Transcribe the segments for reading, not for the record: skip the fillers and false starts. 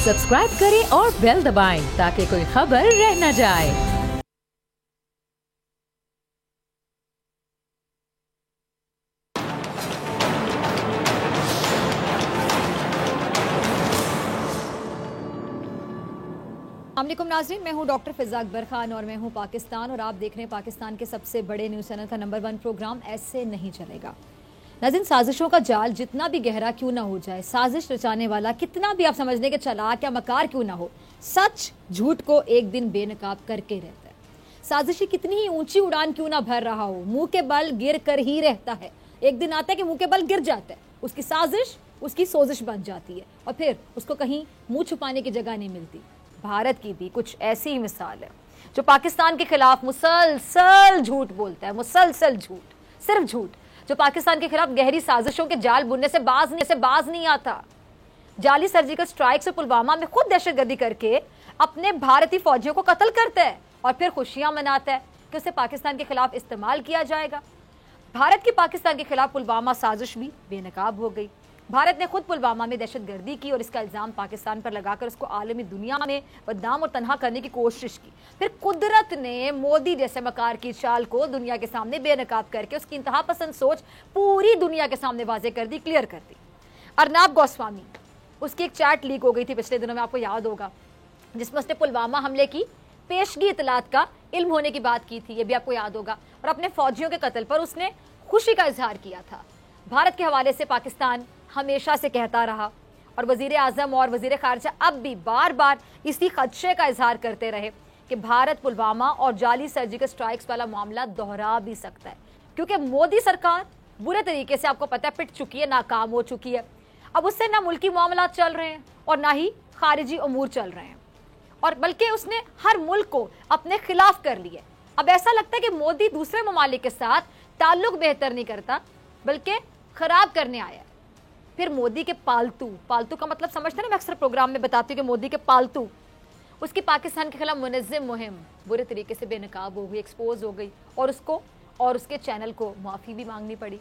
Subscribe करें और bell दबाएं ताकि कोई खबर रह न जाए। अस्सलामुअलैकुम नाज़रीन, मैं हूं डॉक्टर फिज़ा अकबर खान और मैं हूं पाकिस्तान और आप देख रहे हैं पाकिस्तान के सबसे बड़े न्यूज़ चैनल का नंबर 1 प्रोग्राम ऐसे नहीं चलेगा। नाज़रीन, साजिशों का जाल जितना भी गहरा क्यों ना हो जाए, साजिश रचाने वाला कितना भी आप समझने के चालाक या मकार क्यों ना हो, सच झूठ को एक दिन बेनकाब करके रहता है। साजिशी कितनी ही ऊंची उड़ान क्यों ना भर रहा हो, मुंह के बल गिर कर ही रहता है। एक दिन आता है कि मुंह के बल गिर जाता है, उसकी साजिश उसकी सोजिश बन जाती है और फिर उसको कहीं मुंह छुपाने की जगह नहीं मिलती। भारत की भी कुछ ऐसी ही मिसाल है जो पाकिस्तान के खिलाफ मुसलसल झूठ बोलता है, मुसलसल झूठ, सिर्फ झूठ, जो पाकिस्तान के खिलाफ गहरी साजिशों के जाल बुनने से बाज नहीं आता। जाली सर्जिकल स्ट्राइक से पुलवामा में खुद दहशतगर्दी करके अपने भारतीय फौजियों को कत्ल करता है और फिर खुशियां मनाता है कि उसे पाकिस्तान के खिलाफ इस्तेमाल किया जाएगा। भारत की पाकिस्तान के खिलाफ पुलवामा साजिश भी बेनकाब हो गई। भारत ने खुद पुलवामा में दहशतगर्दी की और इसका इल्जाम पाकिस्तान पर लगाकर उसको आलमी दुनिया में बदनाम और तनहा करने की कोशिश की। फिर कुदरत ने मोदी जैसे मकार की चाल को दुनिया के सामने बेनकाब करके उसकी इंतहा पसंद सोच पूरी दुनिया के सामने वाजे कर दी, क्लियर कर दी। अर्नब गोस्वामी, उसकी एक चैट लीक हो गई थी पिछले दिनों में, आपको याद होगा, जिसमें उसने पुलवामा हमले की पेशगी इतलात का इल्म होने की बात की थी, ये भी आपको याद होगा, और अपने फौजियों के कत्ल पर उसने खुशी का इजहार किया था। भारत के हवाले से पाकिस्तान हमेशा से कहता रहा और वजीर आजम और वजीर खारजा अब भी बार बार इसी खदशे का इजहार करते रहे कि भारत पुलवामा और जाली सर्जिकल स्ट्राइक्स वाला मामला दोहरा भी सकता है, क्योंकि मोदी सरकार बुरे तरीके से, आपको पता है, पिट चुकी है, नाकाम हो चुकी है। अब उससे ना मुल्की मामला चल रहे हैं और ना ही खारिजी अमूर चल रहे हैं, और बल्कि उसने हर मुल्क को अपने खिलाफ कर लिया। अब ऐसा लगता है कि मोदी दूसरे ममालिक के साथ ताल्लुक बेहतर नहीं करता बल्कि खराब करने आया है। फिर मोदी के पालतू का मतलब समझते हैं ना, मैं अक्सर प्रोग्राम में बताती हूँ कि मोदी के पालतू, उसकी पाकिस्तान के खिलाफ मुनज़्ज़म मुहिम बुरे तरीके से बेनकाब हो गई, एक्सपोज हो गई और उसको और उसके चैनल को माफ़ी भी मांगनी पड़ी।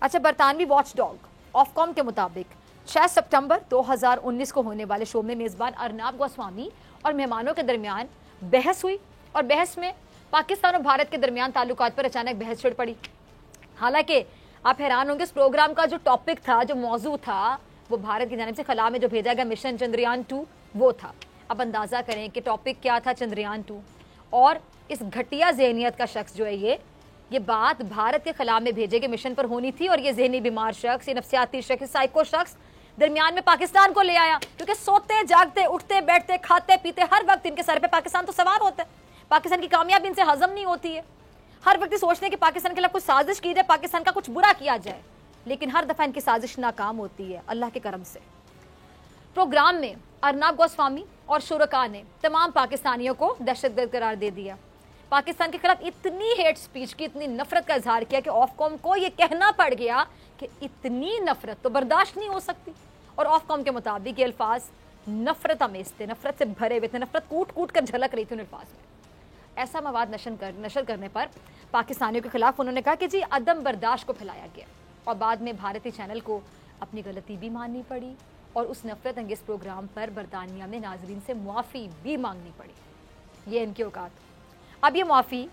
अच्छा, बरतानवी वॉच डॉग ऑफकॉम के मुताबिक 6 सितंबर 2019 को होने वाले शो में मेज़बान अर्नब गोस्वामी और मेहमानों के दरमियान बहस हुई और बहस में पाकिस्तान और भारत के दरमियान ताल्लुकात पर अचानक बहस छिड़ पड़ी। हालांकि आप हैरान होंगे, इस प्रोग्राम का जो टॉपिक था, जो मौजू था, वो भारत की जानिब से खला में जो भेजा गया मिशन चंद्रयान 2 वो था। अब अंदाज़ा करें कि टॉपिक क्या था, चंद्रयान 2, और इस घटिया ज़हनियत का शख्स जो है ये बात भारत के खला में भेजे गए मिशन पर होनी थी, और ये जहनी बीमार शख्स, ये नफ्सियाती शख्स, साइको शख्स दरमियान में पाकिस्तान को ले आया, क्योंकि सोते जागते उठते बैठते खाते पीते हर वक्त इनके सर पे पाकिस्तान तो सवार होता है। पाकिस्तान की कामयाबी इनसे हजम नहीं होती है। हर वक्त सोचते हैं कि पाकिस्तान के खिलाफ कुछ साजिश की जाए, पाकिस्तान का कुछ बुरा किया जाए, लेकिन हर दफा इनकी साजिश नाकाम होती है अल्लाह के करम से। प्रोग्राम में अर्नब गोस्वामी और शुरका ने तमाम पाकिस्तानियों को दहशतगर्द करार दे दिया। पाकिस्तान के खिलाफ इतनी हेट स्पीच की, इतनी नफरत का इजहार किया कि ऑफकॉम को यह कहना पड़ गया कि इतनी नफरत तो बर्दाश्त नहीं हो सकती। और ऑफकॉम के मुताबिक ये अल्फाज नफरत अमेज थे, नफरत से भरे हुए थे, नफरत कूट कूट कर झलक रही थी उन अल्फाज में। ऐसा मवाद नशर करने पर पाकिस्तानियों के खिलाफ उन्होंने कहा कि जी अदम बर्दाश्त को फैलाया गया, और बाद में भारतीय चैनल को अपनी गलती भी माननी पड़ी और उस नफरत अंगेज प्रोग्राम पर बरतानिया में नाजरीन से मुआफ़ी भी मांगनी पड़ी। ये इनकी औकात। अब ये मुआफ़ी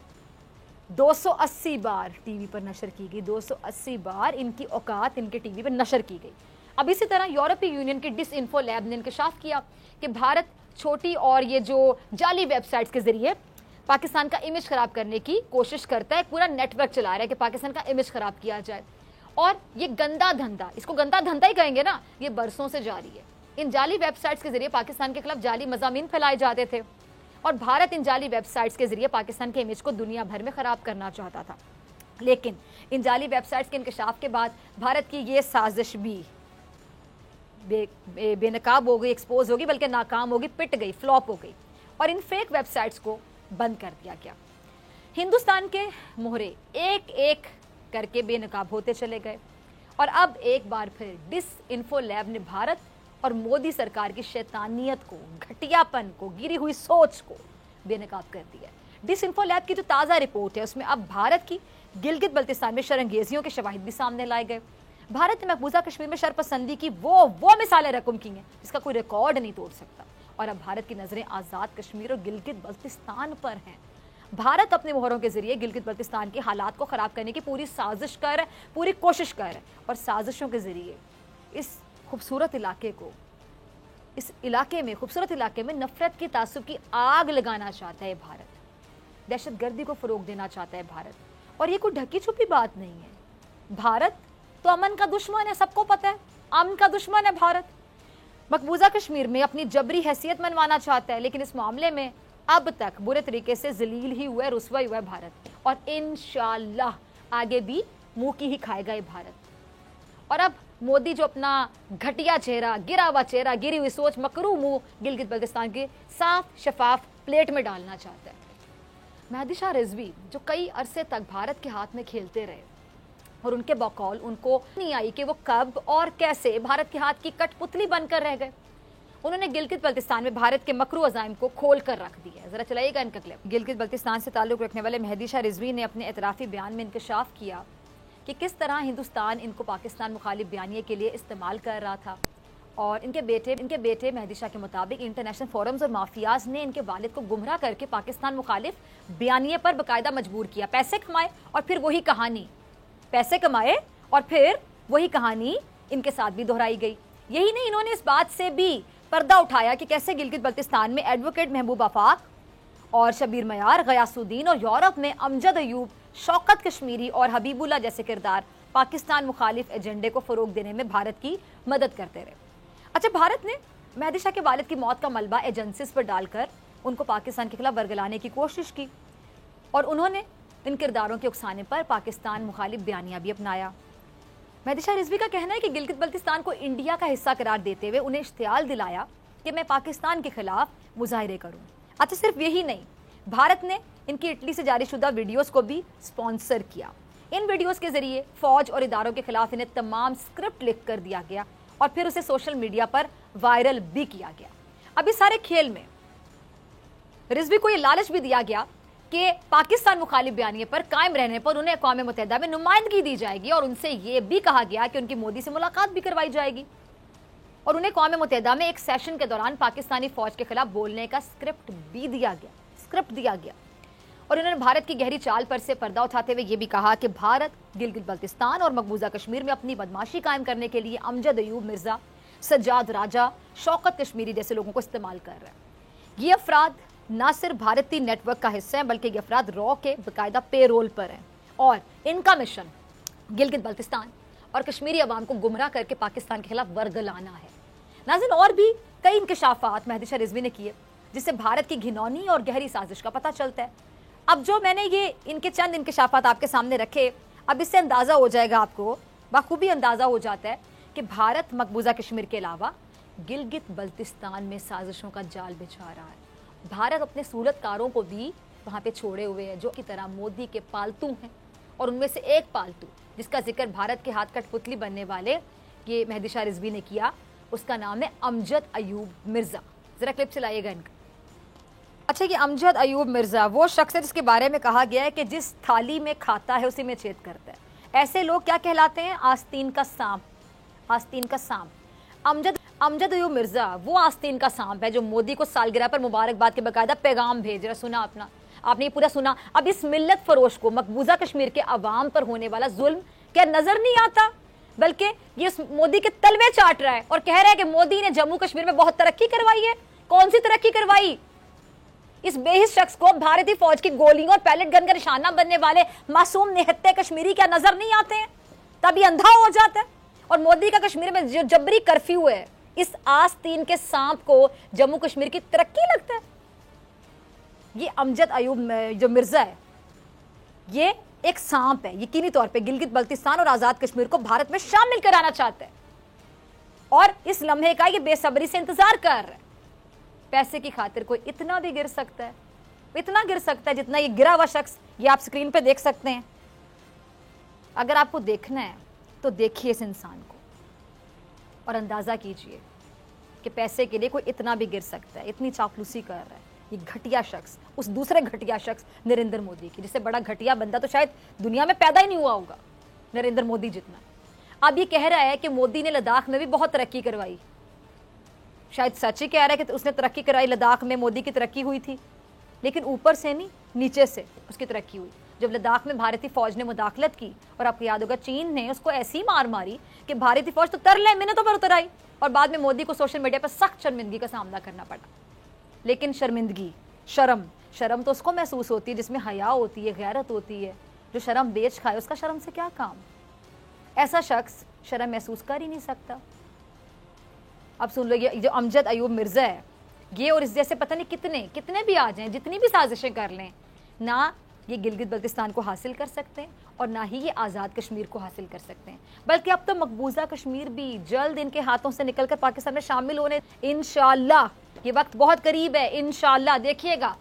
280 बार टीवी पर नशर की गई, 280 बार इनकी औकात इनके टीवी पर नशर की गई। अब इसी तरह यूरोपीय यूनियन की डिसइंफो लैब ने इंकशाफ किया कि भारत छोटी और ये जो जाली वेबसाइट्स के जरिए पाकिस्तान का इमेज खराब करने की कोशिश करता है, पूरा नेटवर्क चला रहा है कि पाकिस्तान का इमेज खराब किया जाए। और ये गंदा धंधा, इसको गंदा धंधा ही कहेंगे ना, ये बरसों से जारी है। इन जाली वेबसाइट्स के जरिए पाकिस्तान के खिलाफ जाली मज़ामीन फैलाए जाते थे और भारत इन जाली वेबसाइट्स के जरिए पाकिस्तान के इमेज को दुनिया भर में खराब करना चाहता था। लेकिन इन जाली वेबसाइट्स के इंकशाफ के बाद भारत की ये साजिश भी बेनकाब हो गई, एक्सपोज होगी, बल्कि नाकाम होगी, पिट गई, फ्लॉप हो गई, और इन फेक वेबसाइट्स को बंद कर दिया गया। हिंदुस्तान के मोहरे एक एक करके बेनकाब होते चले गए और अब एक बार फिर डिसइंफो लैब ने भारत और मोदी सरकार की शैतानियत को, घटियापन को, गिरी हुई सोच को बेनकाब कर दिया। डिसइंफो लैब की जो ताज़ा रिपोर्ट है उसमें अब भारत की गिलगित बल्तिस्तान में शरंगेजियों के शवाहिद भी सामने लाए गए। भारत ने मकबूजा कश्मीर में शरपसंदी की वो मिसालें रकम की हैं जिसका कोई रिकॉर्ड नहीं तोड़ सकता। और अब भारत की नजरें आजाद कश्मीर और गिलगित बल्तिस्तान पर हैं। भारत अपने मोहरों के जरिए गिलगित बल्तिस्तान के हालात को खराब करने की पूरी साजिश कर, पूरी कोशिश कर, और साजिशों के जरिए इस खूबसूरत इलाके को, इस इलाके में, खूबसूरत इलाके में नफरत की तासुब की आग लगाना चाहता है भारत। दहशतगर्दी को फरोग देना चाहता है भारत। और ये कोई ढकी छुपी बात नहीं है। भारत तो अमन का दुश्मन है, सबको पता है, अमन का दुश्मन है भारत। मकबूजा कश्मीर में अपनी जबरी हैसियत मनवाना चाहता है, लेकिन इस मामले में अब तक बुरे तरीके से जलील ही हुआ है, रुसवा हुआ है भारत। और इंशाअल्लाह आगे भी मुंह की ही खाएगा ये भारत। और अब मोदी जो अपना घटिया चेहरा, गिरा हुआ चेहरा, गिरी हुई सोच, मकरू मुंह गिलगित बल्तिस्तान के साफ शफाफ प्लेट में डालना चाहता है। मेहदी शाह रिजवी जो कई अरसे तक भारत के हाथ में खेलते रहे और उनके बकौल उनको नहीं आई कि वो कब और कैसे भारत के हाथ की कठपुतली बनकर रह गए। उन्होंने गिलगित बल्तिस्तान में भारत के मकरू अजाइम को खोल कर रख दिया है। जरा चलाइएगा इनका क्लिप। गिलगित बल्तिस्तान से ताल्लुक रखने वाले मेहदी शाह रिजवी ने अपने एतराफ़ी बयान में इंकशाफ किया कि किस तरह हिंदुस्तान इनको पाकिस्तान मुखालिफ बयानिए के लिए इस्तेमाल कर रहा था। और इनके बेटे मेहदी शाह के मुताबिक इंटरनेशनल फोरम्स और माफियाज ने इनके वालिद को गुमराह करके पाकिस्तान मुखालिफ बयानिए पर बाकायदा मजबूर किया। पैसे कमाए और फिर वही कहानी, पैसे कमाए और फिर वही कहानी इनके साथ भी दोहराई गई। यही नहीं, इन्होंने इस बात से भी पर्दा उठाया कि कैसे गिलगित बल्तिस्तान में एडवोकेट महबूब आफाक और शबीर मयार, गयासुद्दीन और यूरोप में अमजद अयूब, शौकत कश्मीरी और हबीबुल्ला जैसे किरदार पाकिस्तान मुखालिफ एजेंडे को फरोग देने में भारत की मदद करते रहे। अच्छा, भारत ने मेहदी शाह के वालिद की मौत का मलबा एजेंसीज पर डालकर उनको पाकिस्तान के खिलाफ वर्गलाने की कोशिश की और उन्होंने इन किरदारों के उकसाने पर पाकिस्तान मुखालिफ बयानिया भी अपनाया। मेहदी शाह रिजवी का कहना है कि गिलगित बल्तिस्तान को इंडिया का हिस्सा करार देते हुए उन्हें इश्तियाल दिलाया कि मैं पाकिस्तान के खिलाफ मुजाहिरे करूं। अच्छा, सिर्फ यही नहीं, भारत ने इनकी इटली से जारी शुदा वीडियोस को भी स्पॉन्सर किया। इन वीडियोस के जरिए फौज और इदारों के खिलाफ इन्हें तमाम स्क्रिप्ट लिख कर दिया गया और फिर उसे सोशल मीडिया पर वायरल भी किया गया। अब इस सारे खेल में रिजवी को यह लालच भी दिया गया कि पाकिस्तान मुखालिफ बयानिए पर कायम रहने पर उन्हें अक़वाम मुत्तहिदा में नुमाइंदगी दी जाएगी और उनसे यह भी कहा गया कि उनकी मोदी से मुलाकात भी करवाई जाएगी और उन्हें अक़वाम मुत्तहिदा में एक सेशन के दौरान पाकिस्तानी फौज के खिलाफ बोलने का स्क्रिप्ट दिया गया। और उन्होंने भारत की गहरी चाल पर से पर्दा उठाते हुए यह भी कहा कि भारत गिलगित बल्तिस्तान और मकबूजा कश्मीर में अपनी बदमाशी कायम करने के लिए अमजद अयूब मिर्जा, सज्जाद राजा, शौकत कश्मीरी जैसे लोगों को इस्तेमाल कर रहा है। ये अफराद न सिर्फ भारतीय नेटवर्क का हिस्सा हैं बल्कि ये अफराद रॉ के बाकायदा पेरोल पर हैं और इनका मिशन गिलगित बल्तिस्तान और कश्मीरी अवाम को गुमराह करके पाकिस्तान के खिलाफ वर्गलाना है। नाज़रीन, और भी कई इंकशाफात मेहदी शाह रिजवी ने किए जिससे भारत की घिनौनी और गहरी साजिश का पता चलता है। अब जो मैंने ये इनके चंद इंकशाफात आपके सामने रखे, अब इससे अंदाज़ा हो जाएगा, आपको बखूबी अंदाज़ा हो जाता है कि भारत मकबूजा कश्मीर के अलावा गिलगित बल्तिस्तान में साजिशों का जाल बिछा रहा है। भारत अपने सूरतकारों को भी वहाँ पे छोड़े हुए हैं जो की तरह मोदी के पालतू हैं और उनमें से एक पालतू जिसका जिक्र भारत के हाथ कठपुतली बनने वाले ये मेहदी शाह रिजवी ने किया, उसका नाम है अमजद अयूब मिर्जा। जरा क्लिप चलाइएगा इनका। अच्छा, ये अमजद अयूब मिर्जा वो शख्स है जिसके बारे में कहा गया है कि जिस थाली में खाता है उसी में छेद करता है। ऐसे लोग क्या कहलाते हैं? आस्तीन का सांप। आस्तीन का सांप। अमजद अयूब मिर्जा वो आस्तीन का सांप है जो मोदी को सालगिरह पर मुबारकबाद के बाकायदा पैगाम भेज रहा। सुना आपने ये पूरा सुना। अब इस मिल्लत फरोश को मकबूजा कश्मीर के अवाम पर होने वाला जुल्म क्या नजर नहीं आता, बल्कि ये मोदी के तलवे चाट रहा है और कह रहा है कि मोदी ने जम्मू कश्मीर में बहुत तरक्की करवाई है। कौन सी तरक्की करवाई? इस बेहिस शख्स को भारतीय फौज की गोलियों और पैलेट गन का निशाना बनने वाले मासूम निहत्ते कश्मीरी क्या नजर नहीं आते हैं? तभी अंधा हो जाता है। और मोदी का कश्मीर में जो जबरी कर्फ्यू है, इस आस्तीन के सांप को जम्मू कश्मीर की तरक्की लगता है। ये अमजद अयूब जो मिर्जा है, ये एक सांप है। यकीनी तौर पे गिलगित बल्तिस्तान और आजाद कश्मीर को भारत में शामिल कराना चाहता है और इस लम्हे का ये बेसब्री से इंतजार कर रहा है। पैसे की खातिर कोई इतना भी गिर सकता है, इतना गिर सकता है जितना ये गिरा हुआ शख्स, ये आप स्क्रीन पे देख सकते हैं। अगर आपको देखना है तो देखिए इस इंसान को और अंदाजा कीजिए कि पैसे के लिए कोई इतना भी गिर सकता है। इतनी चापलूसी कर रहा है ये घटिया शख्स, उस दूसरे घटिया शख्स नरेंद्र मोदी की, जिससे बड़ा घटिया बंदा तो शायद दुनिया में पैदा ही नहीं हुआ होगा, नरेंद्र मोदी जितना। अब ये कह रहा है कि मोदी ने लद्दाख में भी बहुत तरक्की करवाई। शायद सच ही कह रहा है कि उसने तरक्की कराई, लद्दाख में मोदी की तरक्की हुई थी, लेकिन ऊपर से नहीं, नीचे से उसकी तरक्की हुई। जब लद्दाख में भारतीय फौज ने मुदाखलत की, और आपको याद होगा चीन ने उसको ऐसी मार मारी कि भारतीय फौज तो तर ले, मिनटों पर उतर आई, और बाद में मोदी को सोशल मीडिया पर सख्त शर्मिंदगी का सामना करना पड़ा। लेकिन शर्मिंदगी, शर्म तो उसको महसूस होती है जिसमें हया होती है, गैरत होती है। जो शर्म बेच खाए उसका शर्म से क्या काम। ऐसा शख्स शर्म महसूस कर ही नहीं सकता। अब सुन लो, ये जो अमजद अयूब मिर्जा है, ये और इस जैसे पता नहीं कितने भी आ जाएं, जितनी भी साजिशें कर लें, ना ये गिलगित बल्तिस्तान को हासिल कर सकते हैं और ना ही ये आज़ाद कश्मीर को हासिल कर सकते हैं। बल्कि अब तो मकबूजा कश्मीर भी जल्द इनके हाथों से निकलकर पाकिस्तान में शामिल होने, इंशाअल्लाह, ये वक्त बहुत करीब है, इंशाअल्लाह, देखिएगा।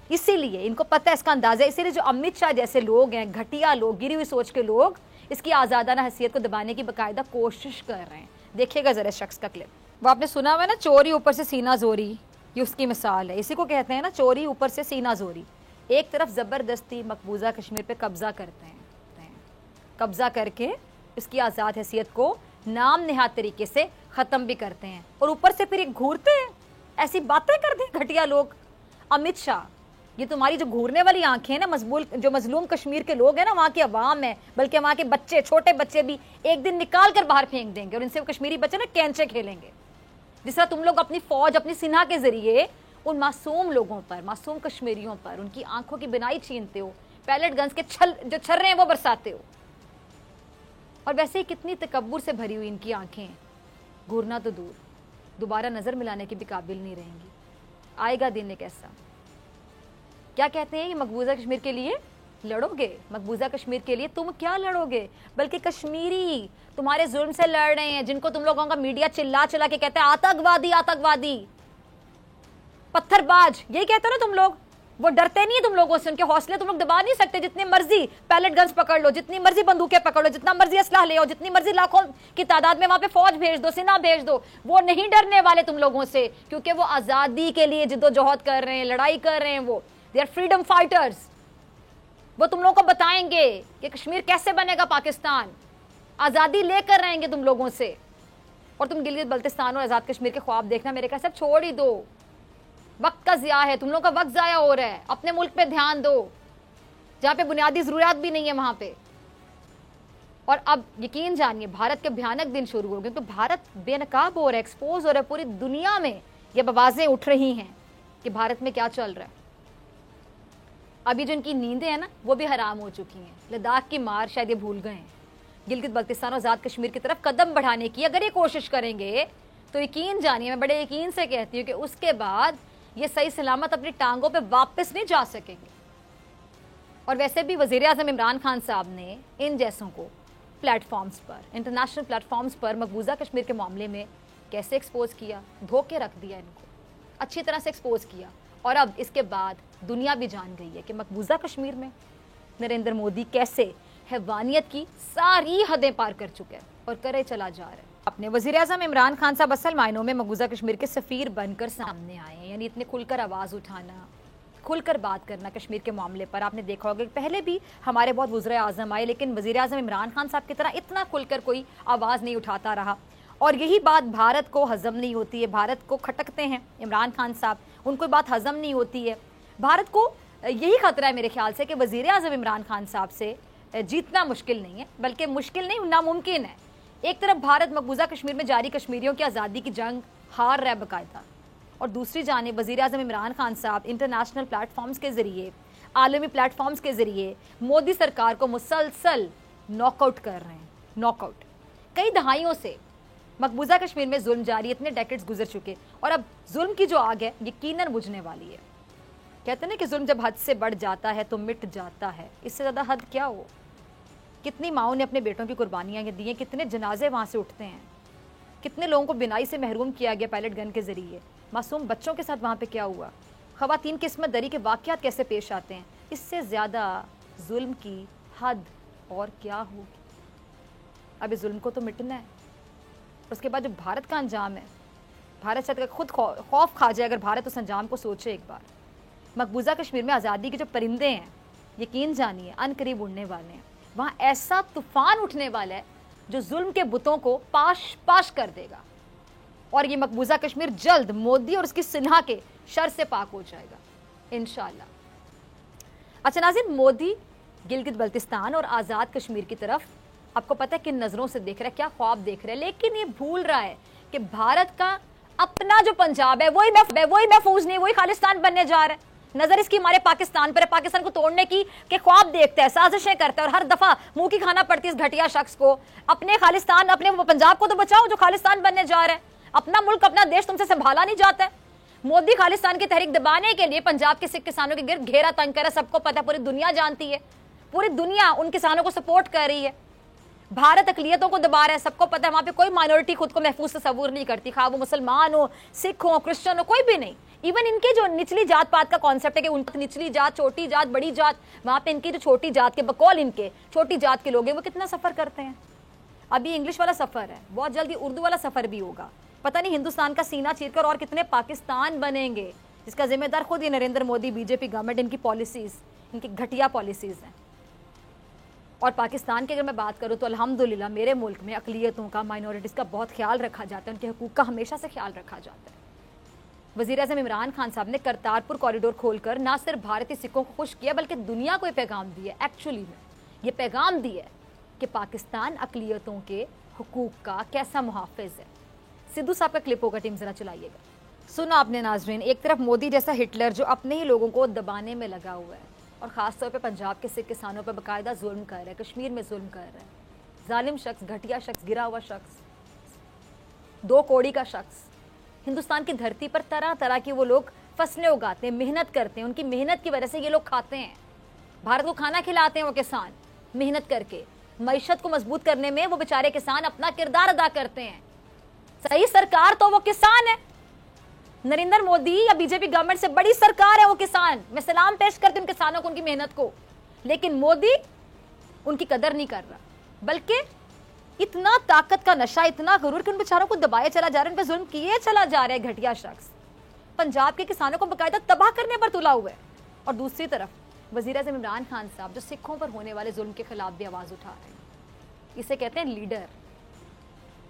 इसीलिए इनको पता है, इसका अंदाजा है। इसीलिए जो अमित शाह जैसे लोग हैं, घटिया लोग, गिरी हुई सोच के लोग, इसकी आज़ादाना हैसियत को दबाने की बाकायदा कोशिश कर रहे हैं। देखिएगा जरा शख्स का क्लिप। वो आपने सुना हुआ है ना, चोरी ऊपर से सीना जोरी, ये उसकी मिसाल है। इसी को कहते हैं ना, चोरी ऊपर से सीना जोरी। एक तरफ ज़बरदस्ती मकबूजा कश्मीर पे कब्जा करते हैं, कब्जा करके इसकी आज़ाद हैसियत को नाम नेहाद तरीके से ख़त्म भी करते हैं, और ऊपर से फिर घूरते हैं, ऐसी बातें करते हैं घटिया लोग। अमित शाह, ये तुम्हारी जो घूरने वाली आंखें हैं ना, जो मजलूम कश्मीर के लोग हैं ना, वहाँ की अवाम है, बल्कि वहाँ के बच्चे, छोटे बच्चे भी एक दिन निकाल कर बाहर फेंक देंगे, और इनसे कश्मीरी बच्चे ना कैंचे खेलेंगे। जिस तरह तुम लोग अपनी फौज, अपनी सेना के जरिए उन मासूम लोगों पर, मासूम कश्मीरियों पर उनकी आंखों की बिनाई छीनते हो, पैलेट गन्स के जो छर्रे हैं वो बरसाते हो। और वैसे ही कितनी तकब्बुर से भरी हुई इनकी आंखें, घूरना तो दूर, दोबारा नजर मिलाने की भी काबिल नहीं रहेंगी। आएगा दिन एक ऐसा। क्या कहते हैं, ये मकबूजा कश्मीर के लिए लड़ोगे, मकबूजा कश्मीर के लिए तुम क्या लड़ोगे, बल्कि कश्मीरी तुम्हारे जुल्म से लड़ रहे हैं, जिनको तुम लोगों का मीडिया चिल्ला चिल्ला के कहते हैं आतंकवादी, आतंकवादी, पत्थरबाज, यही कहते हो ना तुम लोग। वो डरते नहीं है तुम लोगों से, उनके हौसले तुम लोग दबा नहीं सकते। जितनी मर्जी पैलेट गन्स पकड़ लो, जितनी मर्जी बंदूकें पकड़ लो, जितना मर्जी असलाह ले आओ, जितनी मर्जी लाखों की तादाद में वहां पे फौज भेज दो, सेना भेज दो, वो नहीं डरने वाले तुम लोगों से, क्योंकि वो आजादी के लिए जिद्दोजहद कर रहे हैं, लड़ाई कर रहे हैं। वो दे आर फ्रीडम फाइटर्स। वो तुम लोगों को बताएंगे कि कश्मीर कैसे बनेगा पाकिस्तान, आजादी लेकर रहेंगे तुम लोगों से। और तुम गिलगित बल्तिस्तान और आजाद कश्मीर के ख्वाब देखना मेरे ख्याल सब छोड़ ही दो। वक्त का ज़िया है, तुम लोगों का वक्त ज़ाया हो रहा है। अपने मुल्क पे ध्यान दो, जहाँ पे बुनियादी ज़रूरियात भी नहीं है वहाँ पे। और अब यकीन जानिए, भारत के भयानक दिन शुरू हो गए, क्योंकि भारत बेनकाब हो रहा है, एक्सपोज हो रहा है। पूरी दुनिया में ये आवाज़ें उठ रही हैं कि भारत में क्या चल रहा है। अभी जो इनकी नींदें हैं ना, वो भी हराम हो चुकी हैं। लद्दाख की मार शायद ये भूल गए हैं। गिलगित बल्तिस्तान और आज़ाद कश्मीर की तरफ कदम बढ़ाने की अगर ये कोशिश करेंगे, तो यकीन जानिए, मैं बड़े यकीन से कहती हूँ कि उसके बाद ये सही सलामत अपनी टांगों पे वापस नहीं जा सकेंगे। और वैसे भी वज़ीर आज़म इमरान खान साहब ने इन जैसों को प्लेटफॉर्म्स पर, इंटरनेशनल प्लेटफॉर्म्स पर मकबूजा कश्मीर के मामले में कैसे एक्सपोज किया, धोखे रख दिया, इनको अच्छी तरह से एक्सपोज किया। और अब इसके बाद दुनिया भी जान गई है कि मकबूजा कश्मीर में नरेंद्र मोदी कैसे हैवानियत की सारी हदें पार कर चुके हैं और करे चला जा रहा है। अपने वज़ीर आज़म इमरान खान साहब असल मायनों में मकबूजा कश्मीर के सफ़ीर बनकर सामने आए हैं। यानी इतने खुलकर आवाज़ उठाना, खुलकर बात करना कश्मीर के मामले पर। आपने देखा होगा कि पहले भी हमारे बहुत वज़ीर आज़म आए, लेकिन वज़ीर आज़म इमरान खान साहब की तरह इतना खुलकर कोई आवाज़ नहीं उठाता रहा। और यही बात भारत को हज़म नहीं होती है। भारत को खटकते हैं इमरान खान साहब, उनको बात हज़म नहीं होती है। भारत को यही खतरा है मेरे ख्याल से कि वज़ीर आज़म इमरान खान साहब से जीतना मुश्किल नहीं है, बल्कि मुश्किल नहीं, नामुमकिन है। एक तरफ भारत मकबूजा कश्मीर में जारी कश्मीरियों की आज़ादी की जंग हार रहा है बाकायदा, और दूसरी जानिब वज़ीर आज़म इमरान खान साहब इंटरनेशनल प्लेटफॉर्म्स के ज़रिए, आलमी प्लेटफॉर्म्स के ज़रिए मोदी सरकार को मुसलसल नॉकआउट कर रहे हैं। नॉकआउट। कई दहाइयों से मकबूजा कश्मीर में जुल्म जारी, इतने डेकेड्स गुजर चुके, और अब जुल्म की जो आग है यकीनन बुझने वाली है। कहते हैं ना कि जुल्म जब हद से बढ़ जाता है तो मिट जाता है। इससे ज़्यादा हद क्या हो। कितनी माओं ने अपने बेटों की कुर्बानियाँ दी हैं, कितने जनाजे वहाँ से उठते हैं, कितने लोगों को बिनाई से महरूम किया गया पैलेट गन के ज़रिए। मासूम बच्चों के साथ वहाँ पे क्या हुआ, ख़वातीन की इस्मत दरी के वाक़यात कैसे पेश आते हैं। इससे ज़्यादा जुल्म की हद और क्या होगी। अब इस जुल्म को तो मिटना है। उसके बाद जो भारत का अंजाम है, भारत शायद खुद खौफ खा जाए अगर भारत उस अंजाम को सोचे एक बार। मकबूजा कश्मीर में आज़ादी के जो परिंदे हैं, यकीन जानिए अनकरीब उड़ने वाले हैं। वहाँ ऐसा तूफ़ान उठने वाला है, जो जुल्म के बुतों को पाश पाश कर देगा और ये मकबूजा कश्मीर जल्द मोदी और उसकी सिन्हा के शर से पाक हो जाएगा इंशाअल्लाह। अच्छा नाज़रीन, मोदी गिलगित बल्तिस्तान और आज़ाद कश्मीर की तरफ आपको पता है किन नज़रों से देख रहा है, क्या ख्वाब देख रहा है, लेकिन ये भूल रहा है कि भारत का अपना जो पंजाब है वही महफूज नहीं, वही खालिस्तान बनने जा रहा है। नजर इसकी हमारे पाकिस्तान पर है, पाकिस्तान को तोड़ने की के ख्वाब देखता है, साजिशें करता है और हर दफा मुंह की खाना पड़ती है इस घटिया शख्स को। अपने खालिस्तान, अपने पंजाब को तो बचाओ जो खालिस्तान बनने जा रहा है। अपना मुल्क, अपना देश तुमसे संभाला नहीं जाता है। मोदी खालिस्तान की तहरीक दबाने के लिए पंजाब के सिख किसानों के गिर्द घेरा तंग कर, सबको पता है, पूरी दुनिया जानती है, पूरी दुनिया उन किसानों को सपोर्ट कर रही है। भारत अकलियतों को दबा रहा है, सबको पता है, वहां पे कोई माइनॉरिटी खुद को महफूज तस्वूर नहीं करती, खा वो मुसलमान हो, सिख हो, क्रिश्चियन हो, कोई भी नहीं। इवन इनके जो निचली जात पात का कॉन्सेप्ट है कि उनकी निचली जात, छोटी जात, बड़ी जात, वहां पे इनकी जो छोटी जात के बकौल इनके छोटी जात के लोग हैं वो कितना सफर करते हैं। अभी इंग्लिश वाला सफर है, बहुत जल्दी उर्दू वाला सफर भी होगा। पता नहीं हिंदुस्तान का सीना चीरकर और कितने पाकिस्तान बनेंगे, जिसका जिम्मेदार खुद ही नरेंद्र मोदी, बीजेपी गवर्नमेंट, इनकी पॉलिसीज, इनकी घटिया पॉलिसीज हैं। और पाकिस्तान की अगर मैं बात करूं तो अल्हम्दुलिल्लाह मेरे मुल्क में अकलियतों का, माइनॉरिटीज़ का बहुत ख्याल रखा जाता है, उनके हकूक़ का हमेशा से ख्याल रखा जाता है। वज़ीर-ए-आज़म इमरान खान साहब ने करतारपुर कॉरिडोर खोलकर ना सिर्फ भारतीय सिखों को खुश किया बल्कि दुनिया को ये पैगाम दिया, एक्चुअली में ये पैगाम दिया कि पाकिस्तान अकलियतों के हकूक़ का कैसा मुहाफ़िज़ है। सिद्धू साहब का क्लिप होगा, टीम ज़रा चलाइएगा। सुना आपने नाज़रीन, एक तरफ मोदी जैसा हिटलर जो अपने ही लोगों को दबाने में लगा हुआ है और ख़ास तौर पे पंजाब के सिख किसानों पर बाकायदा जुल्म कर रहा है, कश्मीर में जुल्म कर रहा है। जालिम शख्स, घटिया शख्स, गिरा हुआ शख्स, दो कौड़ी का शख्स। हिंदुस्तान की धरती पर तरह तरह की वो लोग फसलें उगाते हैं, मेहनत करते हैं, उनकी मेहनत की वजह से ये लोग खाते हैं, भारत को खाना खिलाते हैं। वो किसान मेहनत करके मईशत को मजबूत करने में वो बेचारे किसान अपना किरदार अदा करते हैं। सही सरकार तो वो किसान है, नरेंद्र मोदी या बीजेपी गवर्नमेंट से बड़ी सरकार है वो किसान। मैं सलाम पेश करती हूं उन किसानों को, उनकी मेहनत को, लेकिन मोदी उनकी कदर नहीं कर रहा, बल्कि इतना ताकत का नशा, इतना गुरूर कि उन बेचारों को दबाए चला जा रहा है, उन पर जुल्म किए चला जा रहा है। घटिया शख्स पंजाब के किसानों को बाकायदा तबाह करने पर तुला हुआ है। और दूसरी तरफ वज़ीर-ए-आज़म इमरान खान साहब जो सिखों पर होने वाले जुल्म के खिलाफ भी आवाज उठा रहे हैं, इसे कहते हैं लीडर।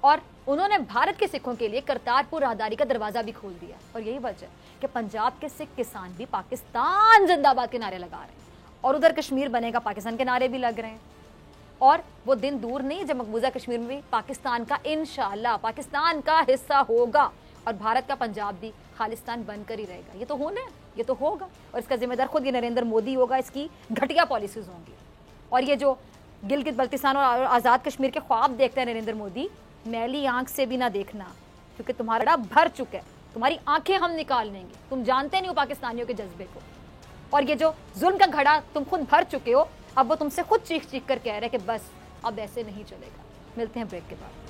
और उन्होंने भारत के सिखों के लिए करतारपुर राहदारी का दरवाजा भी खोल दिया। और यही वजह कि पंजाब के सिख किसान भी पाकिस्तान जिंदाबाद के नारे लगा रहे हैं और उधर कश्मीर बनेगा पाकिस्तान के नारे भी लग रहे हैं। और वो दिन दूर नहीं जब मकबूजा कश्मीर में भी पाकिस्तान का इंशाअल्लाह पाकिस्तान का हिस्सा होगा और भारत का पंजाब भी खालिस्तान बनकर ही रहेगा। ये तो होना है, ये तो होगा और इसका जिम्मेदार खुद ये नरेंद्र मोदी होगा, इसकी घटिया पॉलिसीज होंगी। और ये जो गिलगित बल्तिस्तान और आज़ाद कश्मीर के ख्वाब देखते हैं नरेंद्र मोदी, मैली आंख से भी ना देखना, क्योंकि तुम्हारा भर चुका है, तुम्हारी आंखें हम निकाल लेंगे। तुम जानते नहीं हो पाकिस्तानियों के जज्बे को, और ये जो जुल्म का घड़ा तुम खुद भर चुके हो, अब वो तुमसे खुद चीख चीख कर कह रहे हैं कि बस अब ऐसे नहीं चलेगा। मिलते हैं ब्रेक के बाद।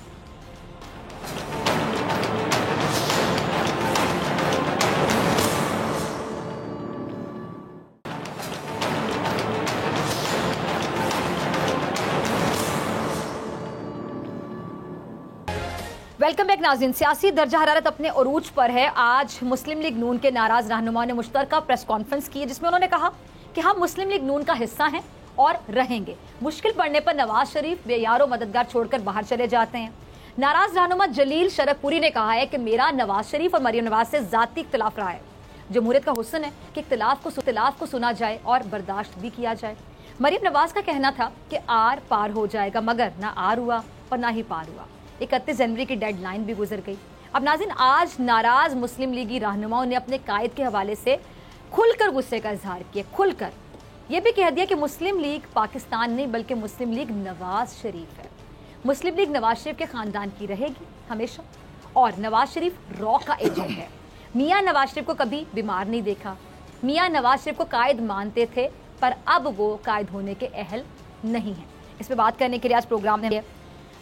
वेलकम बैक नाज़रीन। सियासी दर्जा हरारत अपने उरूज पर है। आज मुस्लिम लीग नून के नाराज रहनुमाओं ने मुश्तरका प्रेस कॉन्फ्रेंस की है, जिसमें उन्होंने कहा कि हम मुस्लिम लीग नून का हिस्सा हैं और रहेंगे। मुश्किल पड़ने पर नवाज शरीफ बेयारो मददगार छोड़कर बाहर चले जाते हैं। नाराज रहनुमा जलील शरकपुरी ने कहा है कि मेरा नवाज शरीफ और मरियम नवाज से जाती इख्तिलाफ रहा है। जमहूरियत का हुस्न है कि इख्तिलाफ को सुना जाए और बर्दाश्त भी किया जाए। मरियम नवाज का कहना था कि आर पार हो जाएगा, मगर ना आर हुआ और ना ही पार हुआ। 31 जनवरी की डेडलाइन भी गुजर गई। अब नाज़रीन, आज नाराज मुस्लिम लीगी रहनुमाओं ने अपने कायद के हवाले से खुलकर गुस्से का इजहार किया। खुलकर ये भी कह दिया कि मुस्लिम लीग पाकिस्तान नहीं बल्कि मुस्लिम लीग नवाज शरीफ है। मुस्लिम लीग नवाज शरीफ के खानदान की रहेगी हमेशा, और नवाज शरीफ रॉ का एजेंट है। मियाँ नवाज शरीफ को कभी बीमार नहीं देखा। मियाँ नवाज शरीफ को कायद मानते थे, पर अब वो कायद होने के अहल नहीं है। इस पर बात करने के लिए आज प्रोग्राम में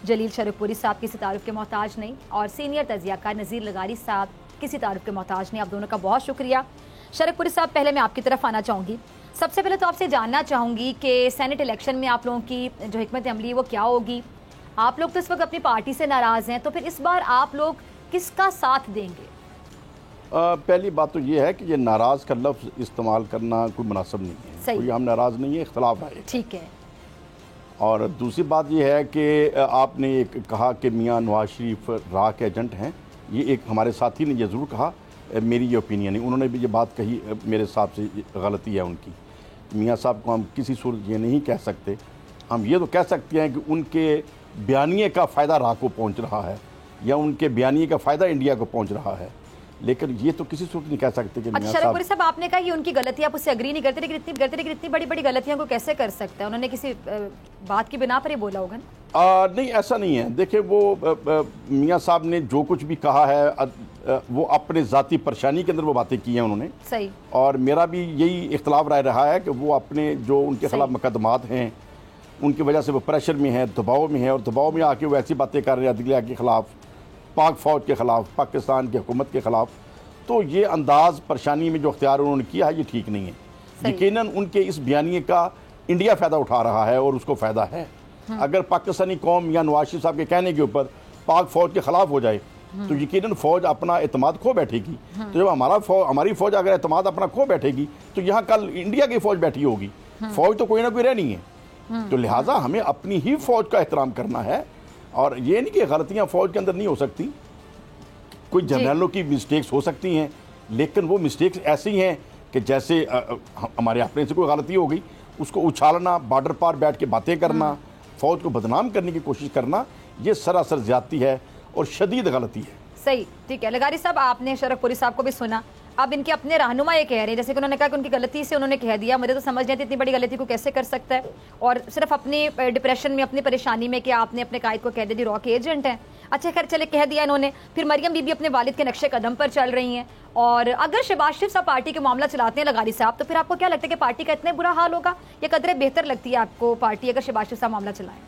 जलील शरकपुरी साहब किसी तारुफ के मोहताज नहीं, और सीनियर तजियाकार नज़ीर लगारी साहब किसी तारुफ के मोहताज नहीं। आप दोनों का बहुत शुक्रिया। शरकपुरी साहब, पहले मैं आपकी तरफ आना चाहूँगी। सबसे पहले तो आपसे जानना चाहूँगी कि सेनेट इलेक्शन में आप लोगों की जो हिकमत अमली है वो क्या होगी। आप लोग तो इस वक्त अपनी पार्टी से नाराज़ हैं, तो फिर इस बार आप लोग किसका साथ देंगे? पहली बात तो ये है कि ये नाराज़ का लफ्ज़ इस्तेमाल करना कोई मुनासिब नहीं है। कोई हम नाराज़ नहीं है, इख्तिलाफ है। ठीक है। और दूसरी बात ये है कि आपने एक कहा कि मियां नवाज शरीफ रा के एजेंट हैं। ये एक हमारे साथी ने ये ज़रूर कहा, मेरी ये ओपिनियन है, उन्होंने भी ये बात कही, मेरे हिसाब से गलती है उनकी। मियां साहब को हम किसी सूरत ये नहीं कह सकते। हम ये तो कह सकते हैं कि उनके बयानिए का फ़ायदा रा को पहुँच रहा है या उनके बयानिए का फ़ायदा इंडिया को पहुँच रहा है, लेकिन ये तो किसी सूरत नहीं कह सकते कि अच्छा शरक पुरी साहब, आपने कहा कि उनकी गलती, आप उससे अग्री नहीं करते, लेकिन इतनी बड़ी बड़ी गलतियां को कैसे कर सकता है? उन्होंने किसी बात की बिना पर ही बोला होगा ना? नहीं, ऐसा नहीं है। देखिए, वो मियां साहब ने जो कुछ भी कहा है वो अपने ज़ाती परेशानी के अंदर वो बातें की हैं उन्होंने। सही। और मेरा भी यही इख्तलाफ राय रहा है कि वो अपने जो उनके खिलाफ मुकदमात हैं उनकी वजह से वो प्रेशर में है, दबाव में है, और दबाव में आके वो ऐसी बातें कर रहे हैं अदलिया के ख़िलाफ़, पाक फ़ौज के ख़िलाफ़, पाकिस्तान की हुकूमत के ख़िलाफ़। तो ये अंदाज़ परेशानी में जो अख्तियार उन्होंने किया है ये ठीक नहीं है। यकीनन उनके इस बयानिए का इंडिया फ़ायदा उठा रहा है और उसको फ़ायदा है। अगर पाकिस्तानी कौम या नवाज शरीफ साहब के कहने के ऊपर पाक फ़ौज के ख़िलाफ़ हो जाए तो यकीनन फ़ौज अपना एतमाद खो बैठेगी। तो जब हमारी फ़ौज अगर एतमाद अपना खो बैठेगी तो यहाँ कल इंडिया की फ़ौज बैठी होगी। फ़ौज तो कोई ना कोई रहनी है। तो लिहाजा हमें अपनी ही फ़ौज का एहतराम करना है, और ये नहीं कि गलतियाँ फ़ौज के अंदर नहीं हो सकती। कोई जनरलों की मिस्टेक्स हो सकती हैं, लेकिन वो मिस्टेक्स ऐसी हैं कि जैसे हमारे अपने से कोई गलती हो गई, उसको उछालना, बॉर्डर पार बैठ के बातें करना, फ़ौज को बदनाम करने की कोशिश करना, ये सरासर ज़्यादती है और शदीद गलती है। सही, ठीक है। लगारी साहब, आपने शरक पुरी साहब को भी सुना। अब इनके अपने रहनुमा ये कह रहे हैं, जैसे कि उन्होंने कहा कि उनकी गलती से उन्होंने कह दिया। मुझे तो समझ नहीं आती इतनी बड़ी गलती को कैसे कर सकता है, और सिर्फ अपनी डिप्रेशन में, अपनी परेशानी में कि आपने अपने कायद को कह दिया रॉ के एजेंट हैं। अच्छा खैर, चले कह दिया इन्होंने। फिर मरियम बीबी अपने वालिद के नक्शे कदम पर चल रही हैं, और अगर शहबाज शरीफ साहब पार्टी के मामला चलाते हैं लगारी साहब, तो फिर आपको क्या लगता है कि पार्टी का इतना बुरा हाल होगा, या कदरे बेहतर लगती है आपको पार्टी अगर शहबाज शरीफ साहब मामला चलाएं?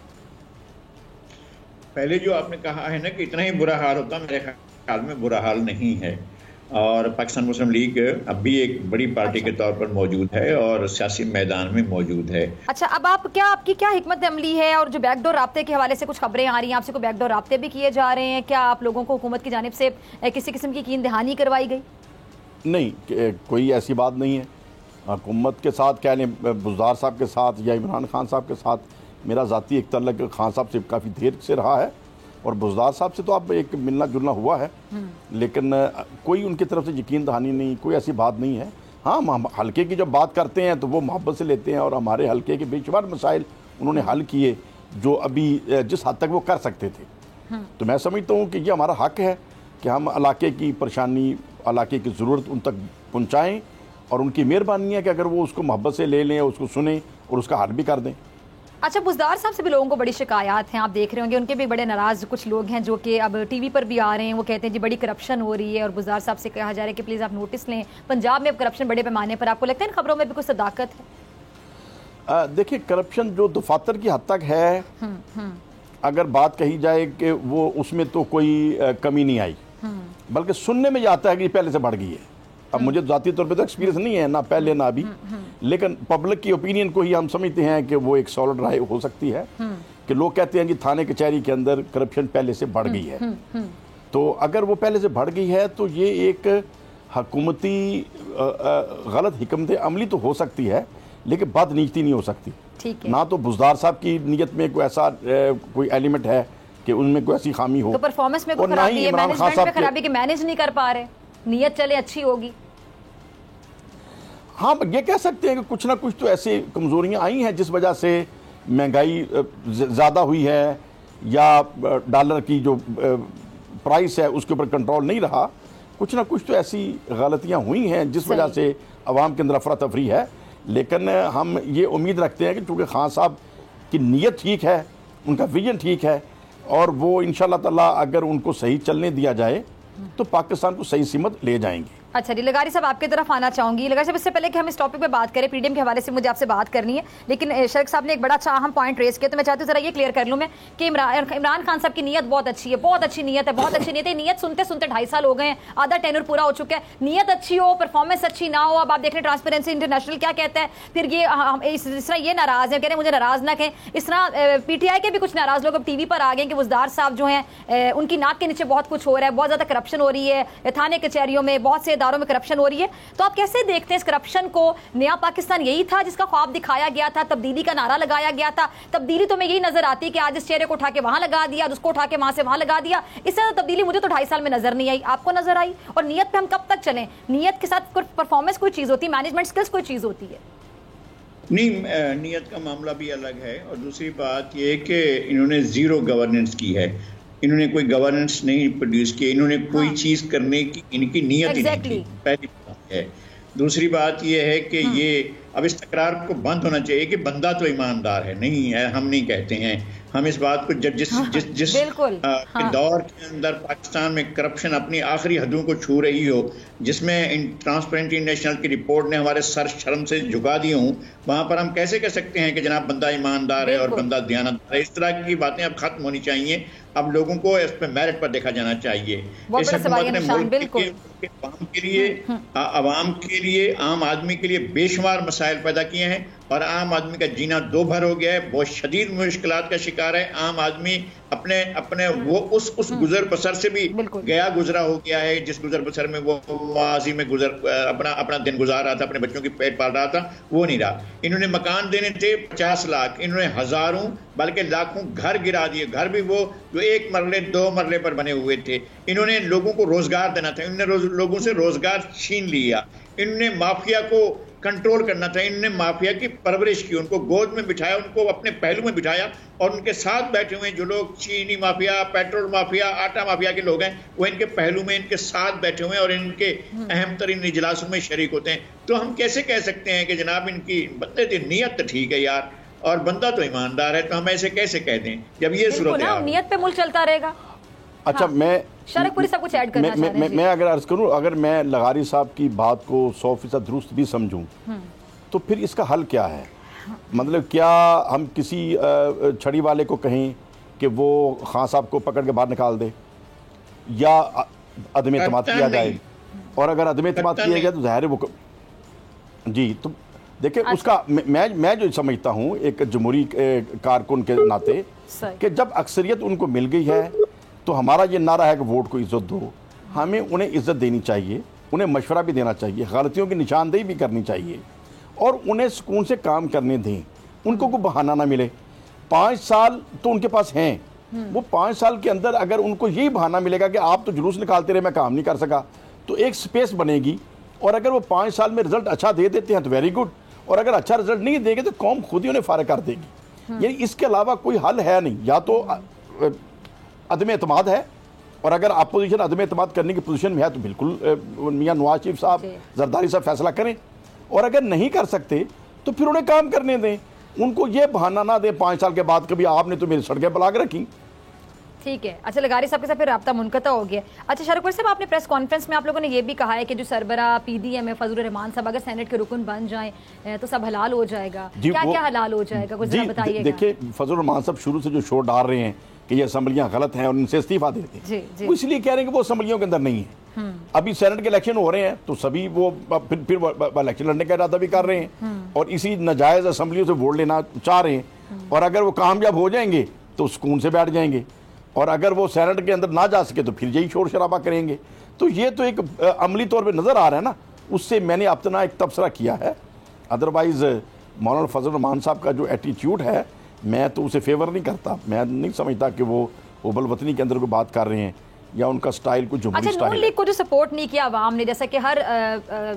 पहले जो आपने कहा है ना कि इतना ही बुरा हाल होता, मेरे ख्याल में बुरा हाल नहीं है। और पाकिस्तान मुस्लिम लीग अब भी एक बड़ी पार्टी के तौर पर मौजूद है और सियासी मैदान में मौजूद है। अच्छा, अब आपकी क्या हिकमत अमली है? और जो बैकडोर राब्ते के हवाले से कुछ खबरें आ रही हैं, आपसे कोई बैकडोर राब्ते भी किए जा रहे हैं क्या? आप लोगों को हुकूमत की जानिब से किसी किस्म की कीन दहानी करवाई गई? नहीं, कोई ऐसी बात नहीं है। हुकूमत के साथ कह लें, बुज़दार साहब के साथ या इमरान खान साहब के साथ मेरा ज़ाती एक तल्लुक़ खान साहब से काफ़ी देर से रहा है, और बुज़दार साहब से तो अब एक मिलना जुलना हुआ है, लेकिन कोई उनकी तरफ से यकीन दहानी नहीं, कोई ऐसी बात नहीं है। हाँ, हल्के की जब बात करते हैं तो वो मोहब्बत से लेते हैं, और हमारे हल्के के बेशुमार मसाइल उन्होंने हल किए जो अभी जिस हद तक वो कर सकते थे। तो मैं समझता हूँ कि ये हमारा हक़ है कि हम इलाके की परेशानी, इलाके की ज़रूरत उन तक पहुँचाएँ, और उनकी मेहरबानी है कि अगर वो उसको मोहब्बत से ले लें, उसको सुने और उसका हल भी कर दें। अच्छा, बुज़दार साहब से भी लोगों को बड़ी शिकायत हैं, आप देख रहे होंगे, उनके भी बड़े नाराज़ कुछ लोग हैं जो कि अब टीवी पर भी आ रहे हैं। वो कहते हैं जी बड़ी करप्शन हो रही है, और बुज़दार साहब से कहा जा रहा है कि प्लीज़ आप नोटिस लें, पंजाब में अब करप्शन बड़े पैमाने पर। आपको लगता है इन खबरों में भी कुछ सदाकत है? देखिए, करप्शन जो दफातर की हद तक है, अगर बात कही जाए कि वो उसमें तो कोई कमी नहीं आई, बल्कि सुनने में ये आता है कि पहले से बढ़ गई है। अब मुझे ज़ाती तौर पे तो एक्सपीरियंस नहीं है, ना पहले ना अभी, लेकिन पब्लिक की ओपिनियन को ही हम समझते हैं कि वो एक सॉलिड राय हो सकती है कि लोग कहते हैं कि थाने कचहरी के अंदर करप्शन पहले से बढ़ गई है। तो अगर वो पहले से बढ़ गई है तो ये एक हुकूमती गलत हिकमत अमली तो हो सकती है, लेकिन बदनीयती नहीं हो सकती। ठीक है। ना तो बुज़दार साहब की नीयत में कोई ऐसा कोई एलिमेंट है कि उनमें कोई ऐसी खामी हो, तो परफॉर्मेंस में कोई खराबी है, मैनेजमेंट में खराबी कि मैनेज नहीं कर पा रहे, नीयत चले अच्छी होगी। हाँ, ये कह सकते हैं कि कुछ ना कुछ तो ऐसी कमज़ोरियाँ आई हैं जिस वजह से महंगाई ज़्यादा हुई है, या डॉलर की जो प्राइस है उसके ऊपर कंट्रोल नहीं रहा। कुछ ना कुछ तो ऐसी गलतियाँ हुई हैं जिस वजह से अवाम के अंदर अफरा तफरी है। लेकिन हम ये उम्मीद रखते हैं कि चूँकि खान साहब की नीयत ठीक है, उनका विजन ठीक है, और वो इंशाअल्लाह ताला अगर उनको सही चलने दिया जाए तो पाकिस्तान को सही सीमत ले जाएंगे। अच्छा जी, लगारी साहब आपकी तरफ आना चाहूंगी। लगारी साहब, इससे पहले कि हम इस टॉपिक पे बात करें, पीडीएम के हवाले से मुझे आपसे बात करनी है, लेकिन शरक साहब ने एक बड़ा अच्छा अहम पॉइंट रेस किया, तो मैं चाहती हूँ जरा ये क्लियर कर लूँ मैं कि इमरान खान साहब की नीयत बहुत अच्छी है, बहुत अच्छी नीयत है, बहुत अच्छी नीयत है। नीयत सुनते सुनते 2.5 साल हो गए हैं, आधा टेन्योर पूरा हो चुका है। नीयत अच्छी हो, परफॉर्मेंस अच्छी ना हो। अब आप देख रहे हैं ट्रांसपेरेंसी इंटरनेशनल क्या कहता है, फिर ये इस तरह ये नाराज है, कह रहे हैं मुझे नाराज ना कहें। इस तरह पीटीआई के भी कुछ नाराज लोग अब टीवी पर आ गए कि बुज़दार साहब जो हैं उनकी नाक के नीचे बहुत कुछ हो रहा है, बहुत ज़्यादा करप्शन हो रही है थाने कचहरियों में, बहुत से इदारों में करप्शन हो रही है। तो आप कैसे देखते हैं इस करप्शन को? नया पाकिस्तान यही था जिसका ख्वाब दिखाया गया था, तब्दीली का नारा लगाया गया था। तब्दीली तो मैं यही नजर आती है कि आज इस चेहरे को उठा के वहां लगा दिया, उसको उठा के वहां से वहां लगा दिया। इससे तो तब्दीली मुझे तो 2.5 साल में नजर नहीं आई, आपको नजर आई? और नियत पे हम कब तक चलें? नियत के साथ परफॉर्मेंस कोई चीज होती है, मैनेजमेंट स्किल्स कोई चीज होती है। नहीं, नियत का मामला भी अलग है। और दूसरी बात यह कि इन्होंने जीरो गवर्नेंस की है, इन्होंने कोई गवर्नेंस नहीं प्रोड्यूस की, इन्होंने कोई चीज करने की इनकी नियत ही नहीं थी, पहली बात है। दूसरी बात यह है कि ये अब इस तकरार को बंद होना चाहिए कि बंदा तो ईमानदार है, नहीं है, हम नहीं कहते हैं। हम इस बात को जिस दौर के अंदर पाकिस्तान में करप्शन अपनी आखिरी हदों को छू रही हो, जिसमें ट्रांसपेरेंसी इंटरनेशनल की रिपोर्ट ने हमारे सर शर्म से झुका दिए हों, वहां पर हम कैसे कह सकते हैं कि जनाब बंदा ईमानदार है और बंदा दयानतदार है? इस तरह की बातें अब खत्म होनी चाहिए। अब लोगों को इस पर मेरिट पर देखा जाना चाहिए। इस हुकूमत ने मुल्क के आवाम के लिए, आम आदमी के लिए बेशुमार मसाइल पैदा किए हैं और आम आदमी का जीना दो भर हो गया है, बहुत शदीद मुश्किलात का शिकार है। आम आदमी अपने वो उस गुजर बसर से भी गया गुजरा हो गया है, जिस गुजर बसर में वो माजी में अपना दिन गुजार रहा था, अपने बच्चों की पेट पाल रहा था, वो नहीं रहा। इन्होंने मकान देने थे 50 लाख, इन्होंने हजारों बल्कि लाखों घर गिरा दिए। घर भी वो जो 1 मरले 2 मरले पर बने हुए थे। इन्होंने लोगों को रोजगार देना था, इन्होंने लोगों से रोजगार छीन लिया। इन्होंने माफिया को कंट्रोल करना था, इन्होंने माफिया की परवरिश की, उनको गोद में बिठाया, उनको अपने पहलू में बिठाया और उनके साथ बैठे हुए जो लोग चीनी माफिया, पेट्रोल माफिया, आटा माफिया के लोग हैं, वो इनके पहलू में इनके साथ बैठे हुए हैं और इनके अहम तरीन इजलासों में शरीक होते हैं। तो हम कैसे कह सकते हैं कि जनाब इनकी बंदे की नीयत तो ठीक है यार और बंदा तो ईमानदार है? तो हम ऐसे कैसे कह दें जब ये सूरत है? नियत पे मुल्क चलता रहेगा। अच्छा, मैं शरकपुरी सब कुछ ऐड करना चाह रहे हैं। मैं अगर अर्ज करूं, अगर मैं लगारी साहब की बात को 100% दुरुस्त भी समझूं तो फिर इसका हल क्या है? मतलब क्या हम किसी छड़ी वाले को कहें कि वो खान साहब को पकड़ के बाहर निकाल दे, या अदम एतमाद किया जाए? और अगर अदम एतमाद किया गया तो ज़ाहिर है वो जी, तो देखिए उसका मैं जो समझता हूँ एक जमहूरी कारकुन के नाते कि जब अक्सरियत उनको मिल गई है तो हमारा ये नारा है कि वोट को इज्जत दो। हमें उन्हें इज्जत देनी चाहिए, उन्हें मशवरा भी देना चाहिए, गलतियों की निशानदेही भी करनी चाहिए और उन्हें सुकून से काम करने दें, उनको कोई बहाना ना मिले। 5 साल तो उनके पास हैं, वो 5 साल के अंदर अगर उनको यही बहाना मिलेगा कि आप तो जुलूस निकालते रहे, मैं काम नहीं कर सका, तो एक स्पेस बनेगी। और अगर वो 5 साल में रिजल्ट अच्छा दे देते हैं तो वेरी गुड, और अगर अच्छा रिजल्ट नहीं देंगे तो कौम खुद ही उन्हें फारिग कर देगी। यानी इसके अलावा कोई हल है नहीं। या तो अदम एतमाद है, और अगर अपोजिशन अदम एतमाद करने की पोजीशन में है तो बिल्कुल मियां नवाज शरीफ साहब, जरदारी साहब फैसला करें, और अगर नहीं कर सकते तो फिर उन्हें काम करने दें। उनको ये बहाना ना दें 5 साल के बाद कभी आपने तो मेरी सड़कें ब्लॉक रखी। ठीक है, अच्छा लगारी साहब के साथ फिर राब्ता मुनक़ता हो गया। अच्छा शरकपुर साहब, आपने प्रेस कॉन्फ्रेंस में आप लोगों ने ये भी कहा है कि जो सरबरा PDM है फजलुर रहमान साहब अगर सेनेट के रुकन बन जाएं तो सब हलाल हो जाएगा। क्या क्या हलाल हो जाएगा, कुछ जरा बताइएगा। देखिए फजलुर रहमान साहब शुरू से जो शोर डाल रहे हैं कि ये असम्बलियां गलत हैं और उनसे इस्तीफा देते हैं, वो इसलिए कह रहे हैं कि वो असम्बलियों के अंदर नहीं है। अभी सेनेट के इलेक्शन हो रहे हैं तो सभी वो फिर इलेक्शन लड़ने का इरादा भी कर रहे हैं और इसी नाजायज असम्बलियों से वोट लेना चाह रहे हैं। और अगर वो कामयाब हो जाएंगे तो सुकून से बैठ जाएंगे, और अगर वो सेनेट के अंदर ना जा सके तो फिर यही शोर शराबा करेंगे। तो ये तो एक अमली तौर पे नज़र आ रहा है ना, उससे मैंने अपना एक तबसरा किया है। अदरवाइज़ मौलाना फजल रहमान साहब का जो एटीट्यूड है, मैं तो उसे फेवर नहीं करता। मैं नहीं समझता कि वो उबल वतनी के अंदर कोई बात कर रहे हैं या उनका स्टाइल कुछ जमहूरी स्टाइल। नून लीग को जो सपोर्ट नहीं किया आवाम ने, जैसा कि हर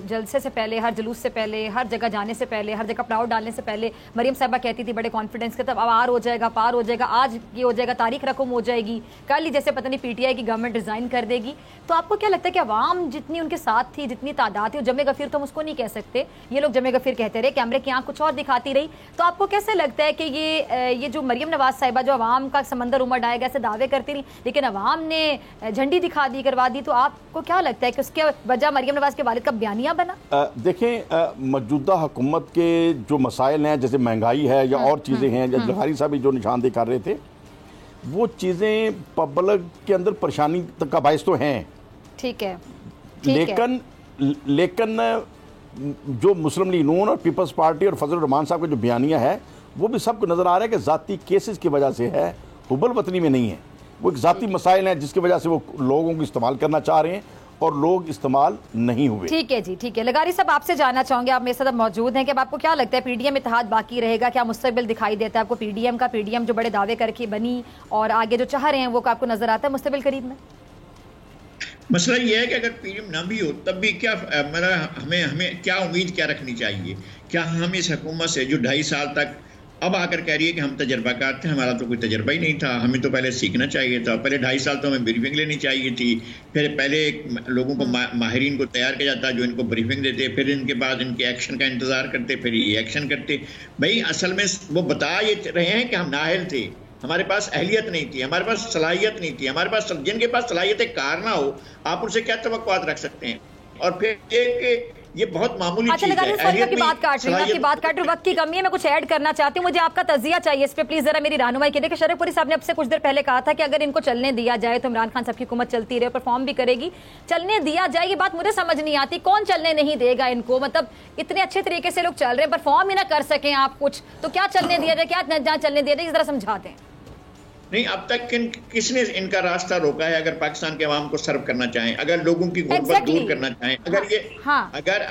जलसे से पहले, हर जुलूस से पहले, हर जगह जाने से पहले, हर जगह प्लाउ डालने से पहले मरियम साहबा कहती थी बड़े कॉन्फिडेंस के, तब अब आर हो जाएगा, पार हो जाएगा, आज ये हो जाएगा, तारीख रकम हो जाएगी, कल ही जैसे पता नहीं PTI की गवर्नमेंट रिजाइन कर देगी। तो आपको क्या लगता है कि आवाम जितनी उनके साथ थी, जितनी तादाद थी, जमे गफीर तो हम उसको नहीं कह सकते, ये लोग जमे गफीर कहते रहे, कैमरे की आंख कुछ और दिखाती रही, तो आपको कैसे लगता है कि ये जो मरियम नवाज साहिबा जो आवाम का समंदर उमड़ आएगा ऐसे दावे करती रही, लेकिन आवाम ने झंडी दिखा दी, करवा दी, तो आपको क्या लगता है कि उसके वजह मरियम नवाज के वालिद का बयानिया बना? देखें, मौजूदा हुकूमत के जो मसाइल हैं, जैसे महंगाई है या और चीज़ें हैं, जहारी साहब जो निशानदेही कर रहे थे, वो चीज़ें पब्लिक के अंदर परेशानी का बायस तो हैं। ठीक है, लेकिन जो मुस्लिम लीग नून और पीपल्स पार्टी और फजल रहमान साहब का जो बयानिया है, वो भी सबको नज़र आ रहा है कि ज़ाती केसेस की वजह से है, हुबल वतनी में नहीं है। वो एक ज़ाती मसाइल हैं जिसकी वजह से वो लोगों को इस्तेमाल करना चाह रहे हैं और लोग इस्तेमाल नहीं हुए। ठीक है जी, ठीक है। लगारी साहब, आपसे जानना चाहूंगे, आप मेरे साथ मौजूद हैं, कि अब आपको क्या लगता है पीडीएम इत्तेहाद बाकी रहेगा? क्या मुस्तकबिल दिखाई देता है आपको पीडीएम का? पीडीएम जो बड़े दावे करके बनी और आगे जो चाह रहे हैं वो आपको नजर आता है मुस्तकबिल करीब में? मसला ये है कि अगर पीडीएम ना भी हो तब भी क्या हमें क्या उम्मीद क्या रखनी चाहिए? क्या हम इस हुकूमत से जो 2.5 साल तक अब आकर कह रही है कि हम तजर्बाकार थे, हमारा तो कोई तजर्बा ही नहीं था, हमें तो पहले सीखना चाहिए था, पहले 2.5 साल तो हमें ब्रीफिंग लेनी चाहिए थी, फिर पहले लोगों को माहिरीन को तैयार किया जाता जो इनको ब्रीफिंग देते, फिर इनके बाद इनके एक्शन का इंतजार करते, फिर ये एक्शन करते। भाई असल में वो बता ये रहे हैं कि हम नाअहल थे, हमारे पास अहलियत नहीं थी, हमारे पास सलाहियत नहीं थी, हमारे पास जिनके पास सलाहियत कार ना हो आप उनसे क्या तवक्कुआत रख सकते हैं? और फिर एक ये बहुत मामूली चीज है। की बात काट रही हूँ, वक्त की कमी है, मैं कुछ ऐड करना चाहती हूँ, मुझे आपका तजिया चाहिए इस पे, प्लीज जरा मेरी रहनुमाई कीजिए। शरीफपुरी साहब ने अब से कुछ देर पहले कहा था कि अगर इनको चलने दिया जाए तो इमरान खान साहब की हुकूमत चलती रहे, परफॉर्म भी करेगी। चलने दिया जाए ये बात मुझे समझ नहीं आती, कौन चलने नहीं देगा इनको? मतलब इतने अच्छे तरीके से लोग चल रहे हैं, परफॉर्म ही ना कर सकें आप कुछ, तो क्या चलने दिया जाए, क्या ना चलने दिया जाए, जरा समझा दें। नहीं, अब तक किसने इनका रास्ता रोका है? अगर पाकिस्तान के अवाम को सर्व करना चाहें, अगर लोगों की गुर्बत दूर करना चाहें,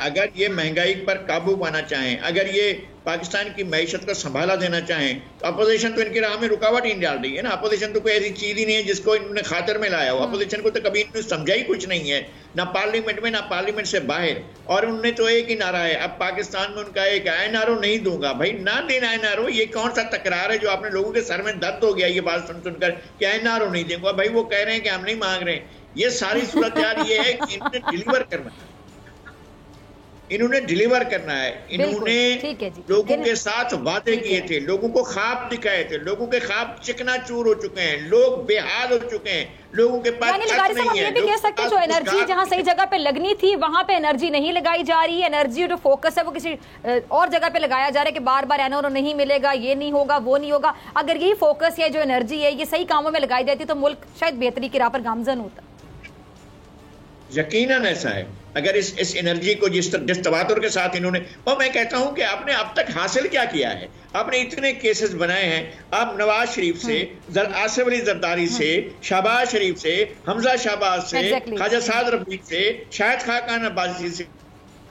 अगर ये महंगाई पर काबू पाना चाहें, अगर ये पाकिस्तान की मैशत को संभाला देना चाहें, तो अपोजिशन तो इनकी राह में रुकावट ही डाल रही है ना। अपोजिशन तो कोई ऐसी चीज ही नहीं है जिसको इन्होंने खातिर में लाया हो। अपोजिशन को तो कभी इन्होंने समझा ही कुछ नहीं है, ना पार्लियामेंट में ना पार्लियामेंट से बाहर। और उनने तो एक ही नारा है, अब पाकिस्तान में उनका एक एनआरओ नहीं दूंगा। भाई ना देना एनआरओ, ये कौन सा तकरार है जो आपने लोगों के सर में दर्द हो गया ये बात सुनकर कि एनआरओ नहीं देंगे? भाई वो कह रहे हैं कि हम नहीं मांग रहे हैं। ये सारी सूरत यार ये है कि इन्होंने डिलीवर करना है, इन्होंने डिलीवर करना है। इन्होंने लोगों के साथ वादे किए थे, लोगों को ख्वाब दिखाए थे, लोगों के ख्वाब चिकनाचूर हो चुके हैं, लोग बेहाल हो चुके हैं, लोगों के पास नहीं है। ये भी कह सकते हैं जो एनर्जी जहां सही जगह पे लगनी थी वहां पे एनर्जी नहीं लगाई जा रही है, एनर्जी जो फोकस है वो किसी और जगह पे लगाया जा रहा है कि बार बार एनआरओ नहीं मिलेगा, ये नहीं होगा, वो नहीं होगा। अगर यही फोकस या जो एनर्जी है ये सही कामों में लगाई जाती तो मुल्क शायद बेहतरी की राह पर गामजन होता। यकीनन ऐसा है। अगर इस एनर्जी को जिस तवातुर के साथ इन्होंने, और मैं कहता हूं कि आपने अब तक हासिल क्या किया है? आपने इतने केसेस बनाए हैं, आप नवाज शरीफ से, आसिफ अली जरदारी से, शहबाज शरीफ से, हमजा शहबाज से, ख्वाजा साद रफीक से, शाहिद खाकान अब्बासी से,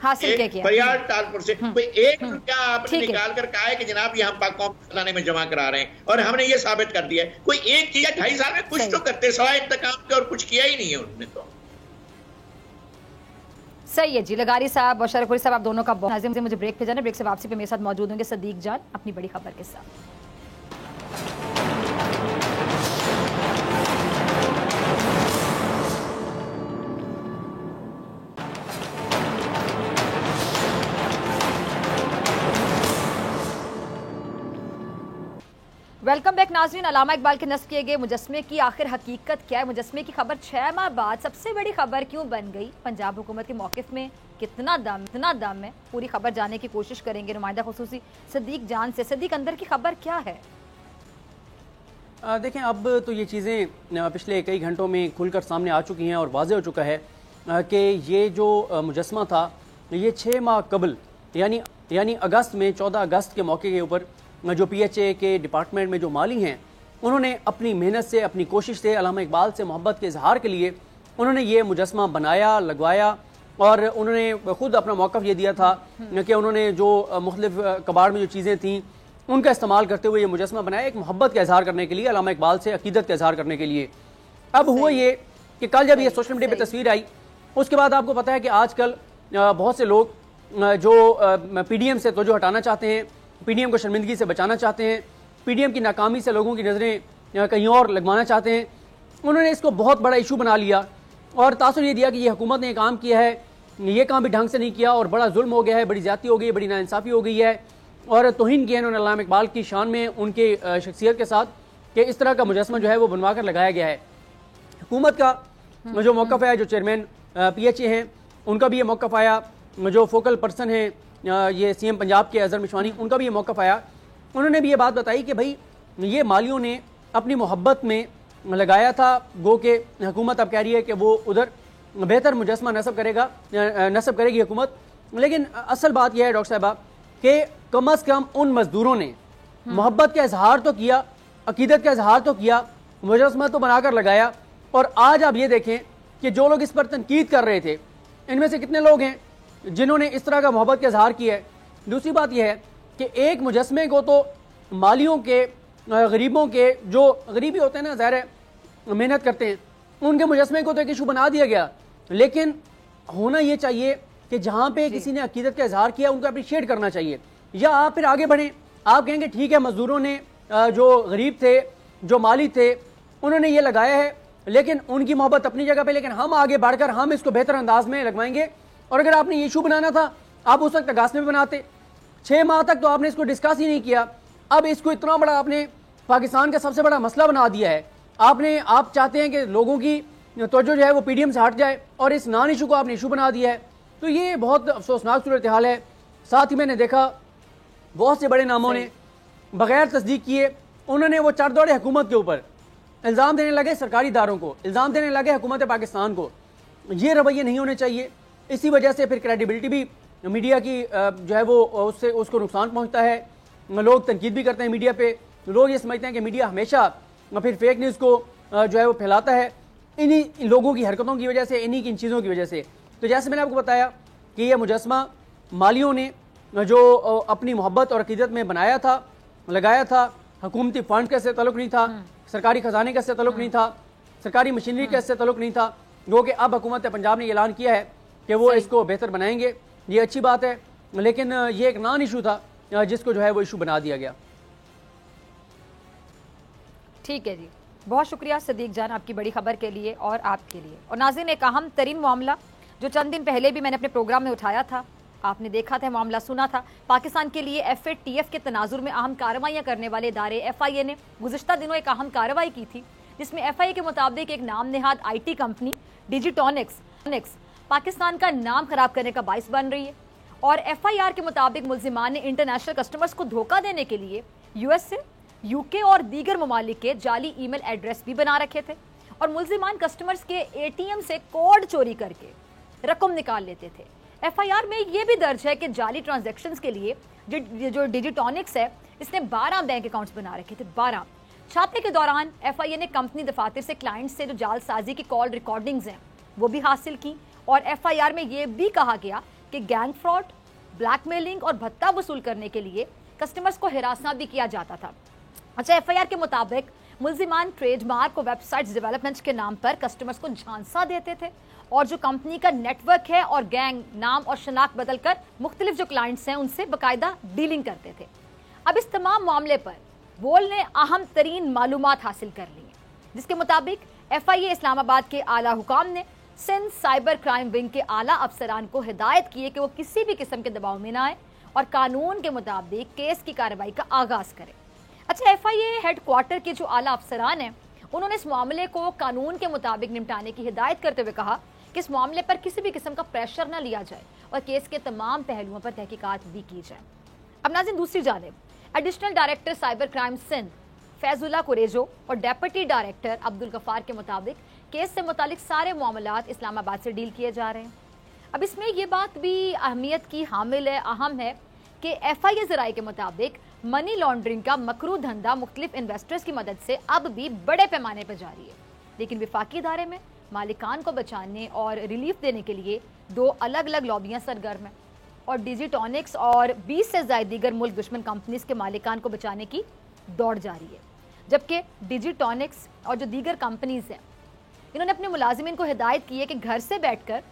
फरियाद टालपुर से, कोई एक रुपया आपने निकाल कर कहा है कि जनाब ये हम पाक कौम खजाने में जमा करा रहे हैं और हमने ये साबित कर दिया है? कोई एक चीज 2.5 साल में कुछ तो करते, सवाए इंतकाम के और कुछ किया ही नहीं है उन्होंने। तो सही है जी। लगारी साहब और शरीफपुरी साहब आप दोनों का बहुत नाज़िम से मुझे ब्रेक पे जाना, ब्रेक से वापसी पे मेरे साथ मौजूद होंगे सदीक जान अपनी बड़ी खबर के साथ। वेलकम बैक नाज़रीन। अल्लामा इकबाल के नस्ब किए गए मुजस्मे की आखिर हकीकत क्या है? मुजस्मे की खबर 6 माह बाद सबसे बड़ी खबर क्यों बन गई? पंजाब हुकूमत के मौक़िफ़ में कितना दम है? पूरी खबर जानने की कोशिश करेंगे नुमाइंदा खुसूसी सदीक जान से। सदीक, अंदर की खबर क्या है? देखें, अब तो ये चीज़ें पिछले कई घंटों में खुलकर सामने आ चुकी हैं और वाज़ेह हो चुका है कि ये जो मुजस्मा था ये 6 माह कबल यानी अगस्त में 14 अगस्त के मौके के ऊपर जो PHA के डिपार्टमेंट में जो माली हैं उन्होंने अपनी मेहनत से, अपनी कोशिश से, अल्लामा इकबाल से मोहब्बत के इजहार के लिए उन्होंने ये मुजस्मा बनाया, लगवाया और उन्होंने ख़ुद अपना मौक़िफ़ ये दिया था कि उन्होंने जो मुख्तलिफ कबाड़ में जो चीज़ें थीं उनका इस्तेमाल करते हुए ये मुजस्मा बनाया, एक मोहब्बत का इजहार करने के लिए, अल्लामा इकबाल से अकीदत का इजहार करने के लिए। अब हुआ ये कि कल जब ये सोशल मीडिया पर तस्वीर आई उसके बाद आपको पता है कि आजकल बहुत से लोग जो PDM से तवज्जो हटाना चाहते हैं, PDM को शर्मिंदगी से बचाना चाहते हैं, PDM की नाकामी से लोगों की नज़रें कहीं और लगवाना चाहते हैं, उन्होंने इसको बहुत बड़ा इशू बना लिया और तासुर ये दिया कि ये हुकूमत ने काम किया है, ये काम भी ढंग से नहीं किया और बड़ा जुल्म हो गया है, बड़ी ज़्यादती हो गई है, बड़ी नाइंसाफ़ी हो गई है और तौहीन किया इन्होंने अल्लामा इकबाल की शान में, उनके शख्सियत के साथ कि इस तरह का मुजस्मा जो है वो बनवा कर लगाया गया है। हुकूमत का जो मौक़िफ़ है, जो चेयरमैन PHA हैं उनका भी ये मौक़िफ़ आया, जो फोकल पर्सन है ये CM पंजाब के अज़हर मिशवानी, उनका भी ये मौक़िफ़ आया। उन्होंने भी ये बात बताई कि भाई ये मालियों ने अपनी मोहब्बत में लगाया था, गो के हुकूमत अब कह रही है कि वो उधर बेहतर मुजस्मा नस्ब करेगी हुकूमत। लेकिन असल बात यह है डॉक्टर साहबा कि कम अज़ कम उन मज़दूरों ने मोहब्बत का इजहार तो किया, अकीदत का इजहार तो किया, मुजस्मा तो बनाकर लगाया और आज आप ये देखें कि जो लोग इस पर तनकीद कर रहे थे इनमें से कितने लोग हैं जिन्होंने इस तरह का मोहब्बत का इजहार किया है। दूसरी बात यह है कि एक मुजस्मे को तो मालियों के, गरीबों के, जो गरीबी होते हैं ना, ज़ाहिर है मेहनत करते हैं, उनके मुजस्मे को तो एक इशू बना दिया गया। लेकिन होना ये चाहिए कि जहाँ पे किसी ने अकीदत का इजहार किया उनको अप्रिशिएट करना चाहिए। या आप फिर आगे बढ़ें, आप कहेंगे ठीक है मजदूरों ने, जो गरीब थे, जो माली थे, उन्होंने ये लगाया है, लेकिन उनकी मोहब्बत अपनी जगह पे, लेकिन हम आगे बढ़कर हम इसको बेहतर अंदाज में लगवाएंगे। और अगर आपने ये इशू बनाना था आप उस वक्त अगास्त में भी बनाते। 6 माह तक तो आपने इसको डिस्कस ही नहीं किया। अब इसको इतना बड़ा आपने पाकिस्तान का सबसे बड़ा मसला बना दिया है। आप चाहते हैं कि लोगों की तवज्जो जो है वो पीडीएम से हट जाए और इस नॉन इशू को आपने इशू बना दिया है। तो ये बहुत अफसोसनाक सूरत हाल है। साथ ही मैंने देखा बहुत से बड़े नामों ने बगैर तस्दीक किए उन्होंने वो चढ़ दौड़े हुकूमत के ऊपर, इल्ज़ाम देने लगे सरकारी इदारों को, इल्ज़ाम देने लगे हुकूमत पाकिस्तान को। ये रवैये नहीं होने चाहिए। इसी वजह से फिर क्रेडिबिलिटी भी मीडिया की जो है वो उससे उसको नुकसान पहुंचता है। लोग तनकीद भी करते हैं मीडिया पे। लोग ये समझते हैं कि मीडिया हमेशा फिर फेक न्यूज़ को जो है वो फैलाता है इन्हीं लोगों की हरकतों की वजह से, इन्हीं इन चीज़ों की वजह से। तो जैसे मैंने आपको बताया कि यह मुजस्मा मालियों ने जो अपनी मोहब्बत और अकीदत में बनाया था, लगाया था, हुकूमती फंड का इससे ताल्लुक नहीं था, सरकारी खजाने का इससे ताल्लुक नहीं था, सरकारी मशीनरी का इससे ताल्लुक नहीं था, जो कि अब हुकूमत पंजाब ने ऐलान किया है कि वो इसको बेहतर बनाएंगे। ये अच्छी बात है, लेकिन ये एक नॉन इशू था जिसको जो है वो इशू बना दिया गया। ठीक है जी, बहुत शुक्रिया सदीक जान आपकी बड़ी खबर के लिए और आपके लिए। और नाज़रीन, एक अहम तरीन मामला जो चंद दिन पहले भी मैंने अपने प्रोग्राम में उठाया था, आपने देखा था, मामला सुना था। पाकिस्तान के लिए FATF के तनाजुर में अहम कार्रवाइयाँ करने वाले इदारे FIA ने गुज़िश्ता दिनों एक अहम कार्रवाई की थी, जिसमें FIA के मुताबिक एक नाम नेहाद IT कंपनी डिजिटॉनिक्स पाकिस्तान का नाम खराब करने का बाइस बन रही है। और FIR के मुताबिक मुल्जिमान ने इंटरनेशनल कस्टमर्स को धोखा देने के लिए USA, UK और दीगर ममालिक के जाली ईमेल एड्रेस भी बना रखे थे और मुल्जिमान कस्टमर्स के ATM से कोड चोरी करके रकम निकाल लेते थे। FIR में यह भी दर्ज है कि जाली ट्रांजैक्शंस के लिए जो डिजिटॉनिक्स है इसने 12 बैंक अकाउंट्स बना रखे थे। 12 छापे के दौरान FIA ने कंपनी दफातर से क्लाइंट से जो जालसाजी की कॉल रिकॉर्डिंग्स हैं वो भी हासिल की। और FIR में यह भी कहा गया कि गैंग फ्रॉड, ब्लैकमेलिंग और भत्ता वसूल करने के लिए कस्टमर्स को हिरासत भी किया जाता था। अच्छा, FIR के मुताबिक मुल्जिमान ट्रेडमार्क और वेबसाइट्स डेवलपमेंट के नाम पर कस्टमर्स को झांसा देते थे और जो कंपनी का नेटवर्क है और गैंग नाम और शनाख्त बदलकर मुख्तलिफ जो क्लाइंट्स हैं उनसे बाकायदा डीलिंग करते थे। अब इस तमाम मामले पर वोल ने अहम तरीन मालूमात हासिल कर ली, जिसके मुताबिक FIA इस्लामाबाद के आला हुकाम ने सिंध साइबर क्राइम विंग के आला अफसरान को हिदायत की है कि वो किसी भी किस्म के दबाव में ना आए और कानून के मुताबिक केस की कार्रवाई का आगाज करें। अच्छा, FIA हेडक्वार्टर के जो आला अफसरान हैं उन्होंने इस मामले को कानून के मुताबिक निपटाने की हिदायत करते हुए कहा कि इस मामले पर किसी भी किस्म का प्रेशर न लिया जाए और केस के तमाम पहलुओं पर तहकीकात भी की जाए। अब नाज़रीन, दूसरी जानिब additional director cyber crime Sindh Faizullah Korejo और डेप्यूटी डायरेक्टर अब्दुल गफ्फार के मुताबिक केस से मुतालिक सारे मामलात इस्लामाबाद से डील किए जा रहे हैं। अब इसमें यह बात भी अहमियत की हामिल है, अहम है कि FIA ज़राए के मुताबिक मनी लॉन्ड्रिंग का मकरू धंधा मुख्तलिफ इन्वेस्टर्स की मदद से अब भी बड़े पैमाने पर जारी है, लेकिन विफाकी इदारे में मालिकान को बचाने और रिलीफ देने के लिए 2 अलग अलग लॉबियां सरगर्म हैं और डिजिटॉनिक्स और 20 से ज़ायद दीगर मुल्क दुश्मन कंपनीज के मालिकान को बचाने की दौड़ जारी है। जबकि डिजिटॉनिक्स और जो दीगर कंपनीज हैं इन्होंने अपने मुलाजिमीन को हिदायत की है कि घर से बैठकर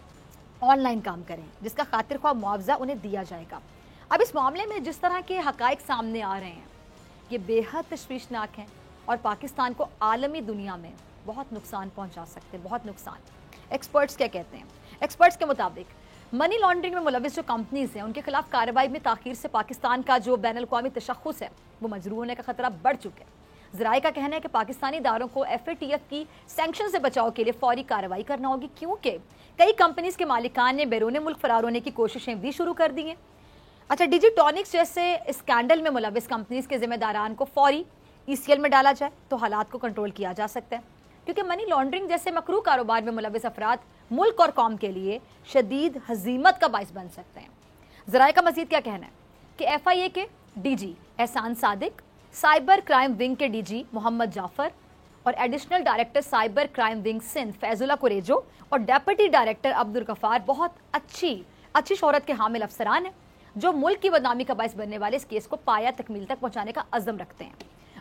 ऑनलाइन काम करें, जिसका खातिर ख्वाह मुआवजा उन्हें दिया जाएगा। अब इस मामले में जिस तरह के हकायक सामने आ रहे हैं ये बेहद तशवीशनाक हैं और पाकिस्तान को आलमी दुनिया में बहुत नुकसान पहुंचा सकते हैं, बहुत नुकसान। एक्सपर्ट्स क्या कहते हैं? एक्सपर्ट्स के मुताबिक मनी लॉन्ड्रिंग में मुलविस जो कंपनीज हैं उनके खिलाफ कार्रवाई में ताखीर से पाकिस्तान का जो बैनुल अक़वामी तशख़्ख़ुस है वो मजरूह होने का खतरा बढ़ चुका है। ज़राए का कहना है कि पाकिस्तानी इदारों को FATF की सैंक्शन से बचाव के लिए फौरी कार्रवाई करना होगी, क्योंकि कई कंपनीज के मालिकान ने बैरून मुल्क फरार होने की कोशिशें भी शुरू कर दी हैं। अच्छा, डिजिटॉनिक्स जैसे स्कैंडल में मुलविस कंपनीज के जिम्मेदारान को फौरी ECL में डाला जाए तो हालात को कंट्रोल किया जा सकता है, क्योंकि मनी लॉन्ड्रिंग जैसे मकरू कारोबार में मुलविस अफराद मुल्क और कौम के लिए शदीद हजीमत का बाइस बन सकते हैं। ज़राए का मजीद क्या कहना है कि FIA के DG Ehsan Sadiq, cyber crime wing के DG मोहम्मद जाफर और additional director cyber crime wing Sindh Faizullah Korejo और डेप्यूटी डायरेक्टर अब्दुल गफ्फार बहुत अच्छी शोहरत के हामिल अफसरान हैं जो मुल्क की बदनामी का बायस बनने वाले इस केस को पाया तकमील तक पहुंचाने का अज़म रखते हैं।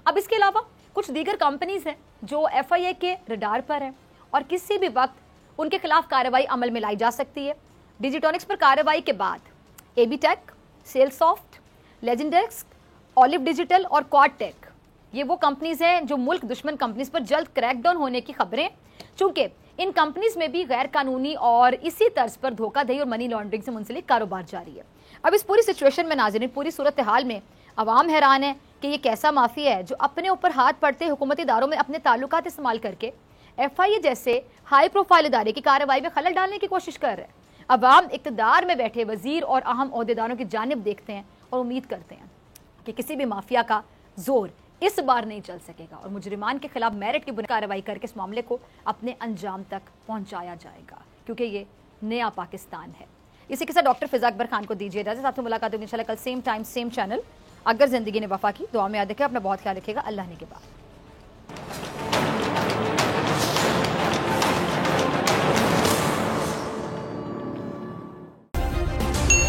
अब इसके अलावा कुछ दीगर कंपनीज हैं जो FIA के रडार पर हैं और किसी भी वक्त उनके खिलाफ कार्रवाई अमल में लाई जा सकती है। डिजिटॉनिक्स पर कार्रवाई के बाद AB टेक, सेलसॉफ्ट, लेजेंडेक्स, ऑलिव डिजिटल और क्वाडटेक ये वो कंपनीज हैं जो मुल्क दुश्मन कंपनीज पर जल्द क्रैकडाउन होने की खबरें, चूंकि इन कंपनीज में भी गैर कानूनी और इसी तर्ज पर धोखाधड़ी और मनी लॉन्ड्रिंग से मुंसलिक कारोबार जारी है। अब इस पूरी सिचुएशन में नाज़रीन, पूरी सूरत हाल में अवाम हैरान है कि ये कैसा माफिया है जो अपने ऊपर हाथ पड़ते हुकूमती इदारों में अपने ताल्लुकात इस्तेमाल करके FIA जैसे हाई प्रोफाइल इदारे की कार्रवाई में खलल डालने की कोशिश कर रहे हैं। अवाम इक़्तिदार में बैठे वजीर और अहम ओहदेदारों की जानिब देखते हैं और उम्मीद करते हैं कि किसी भी माफिया का जोर इस बार नहीं चल सकेगा और मुजरिमान के खिलाफ मेरिट की कार्रवाई करके इस मामले को अपने अंजाम तक पहुंचाया जाएगा, क्योंकि ये नया पाकिस्तान है। इसी के साथ डॉक्टर फिजा अकबर खान को दीजिए इजाजत। आपसे मुलाकात होगी इंशाल्लाह कल सेम टाइम सेम चैनल। अगर जिंदगी ने वफा की, दुआ में याद रखें, अपना बहुत ख्याल रखिएगा। अल्लाह ने के बाद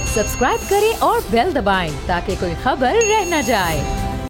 सब्सक्राइब करें और बेल दबाएं ताकि कोई खबर रह न जाए।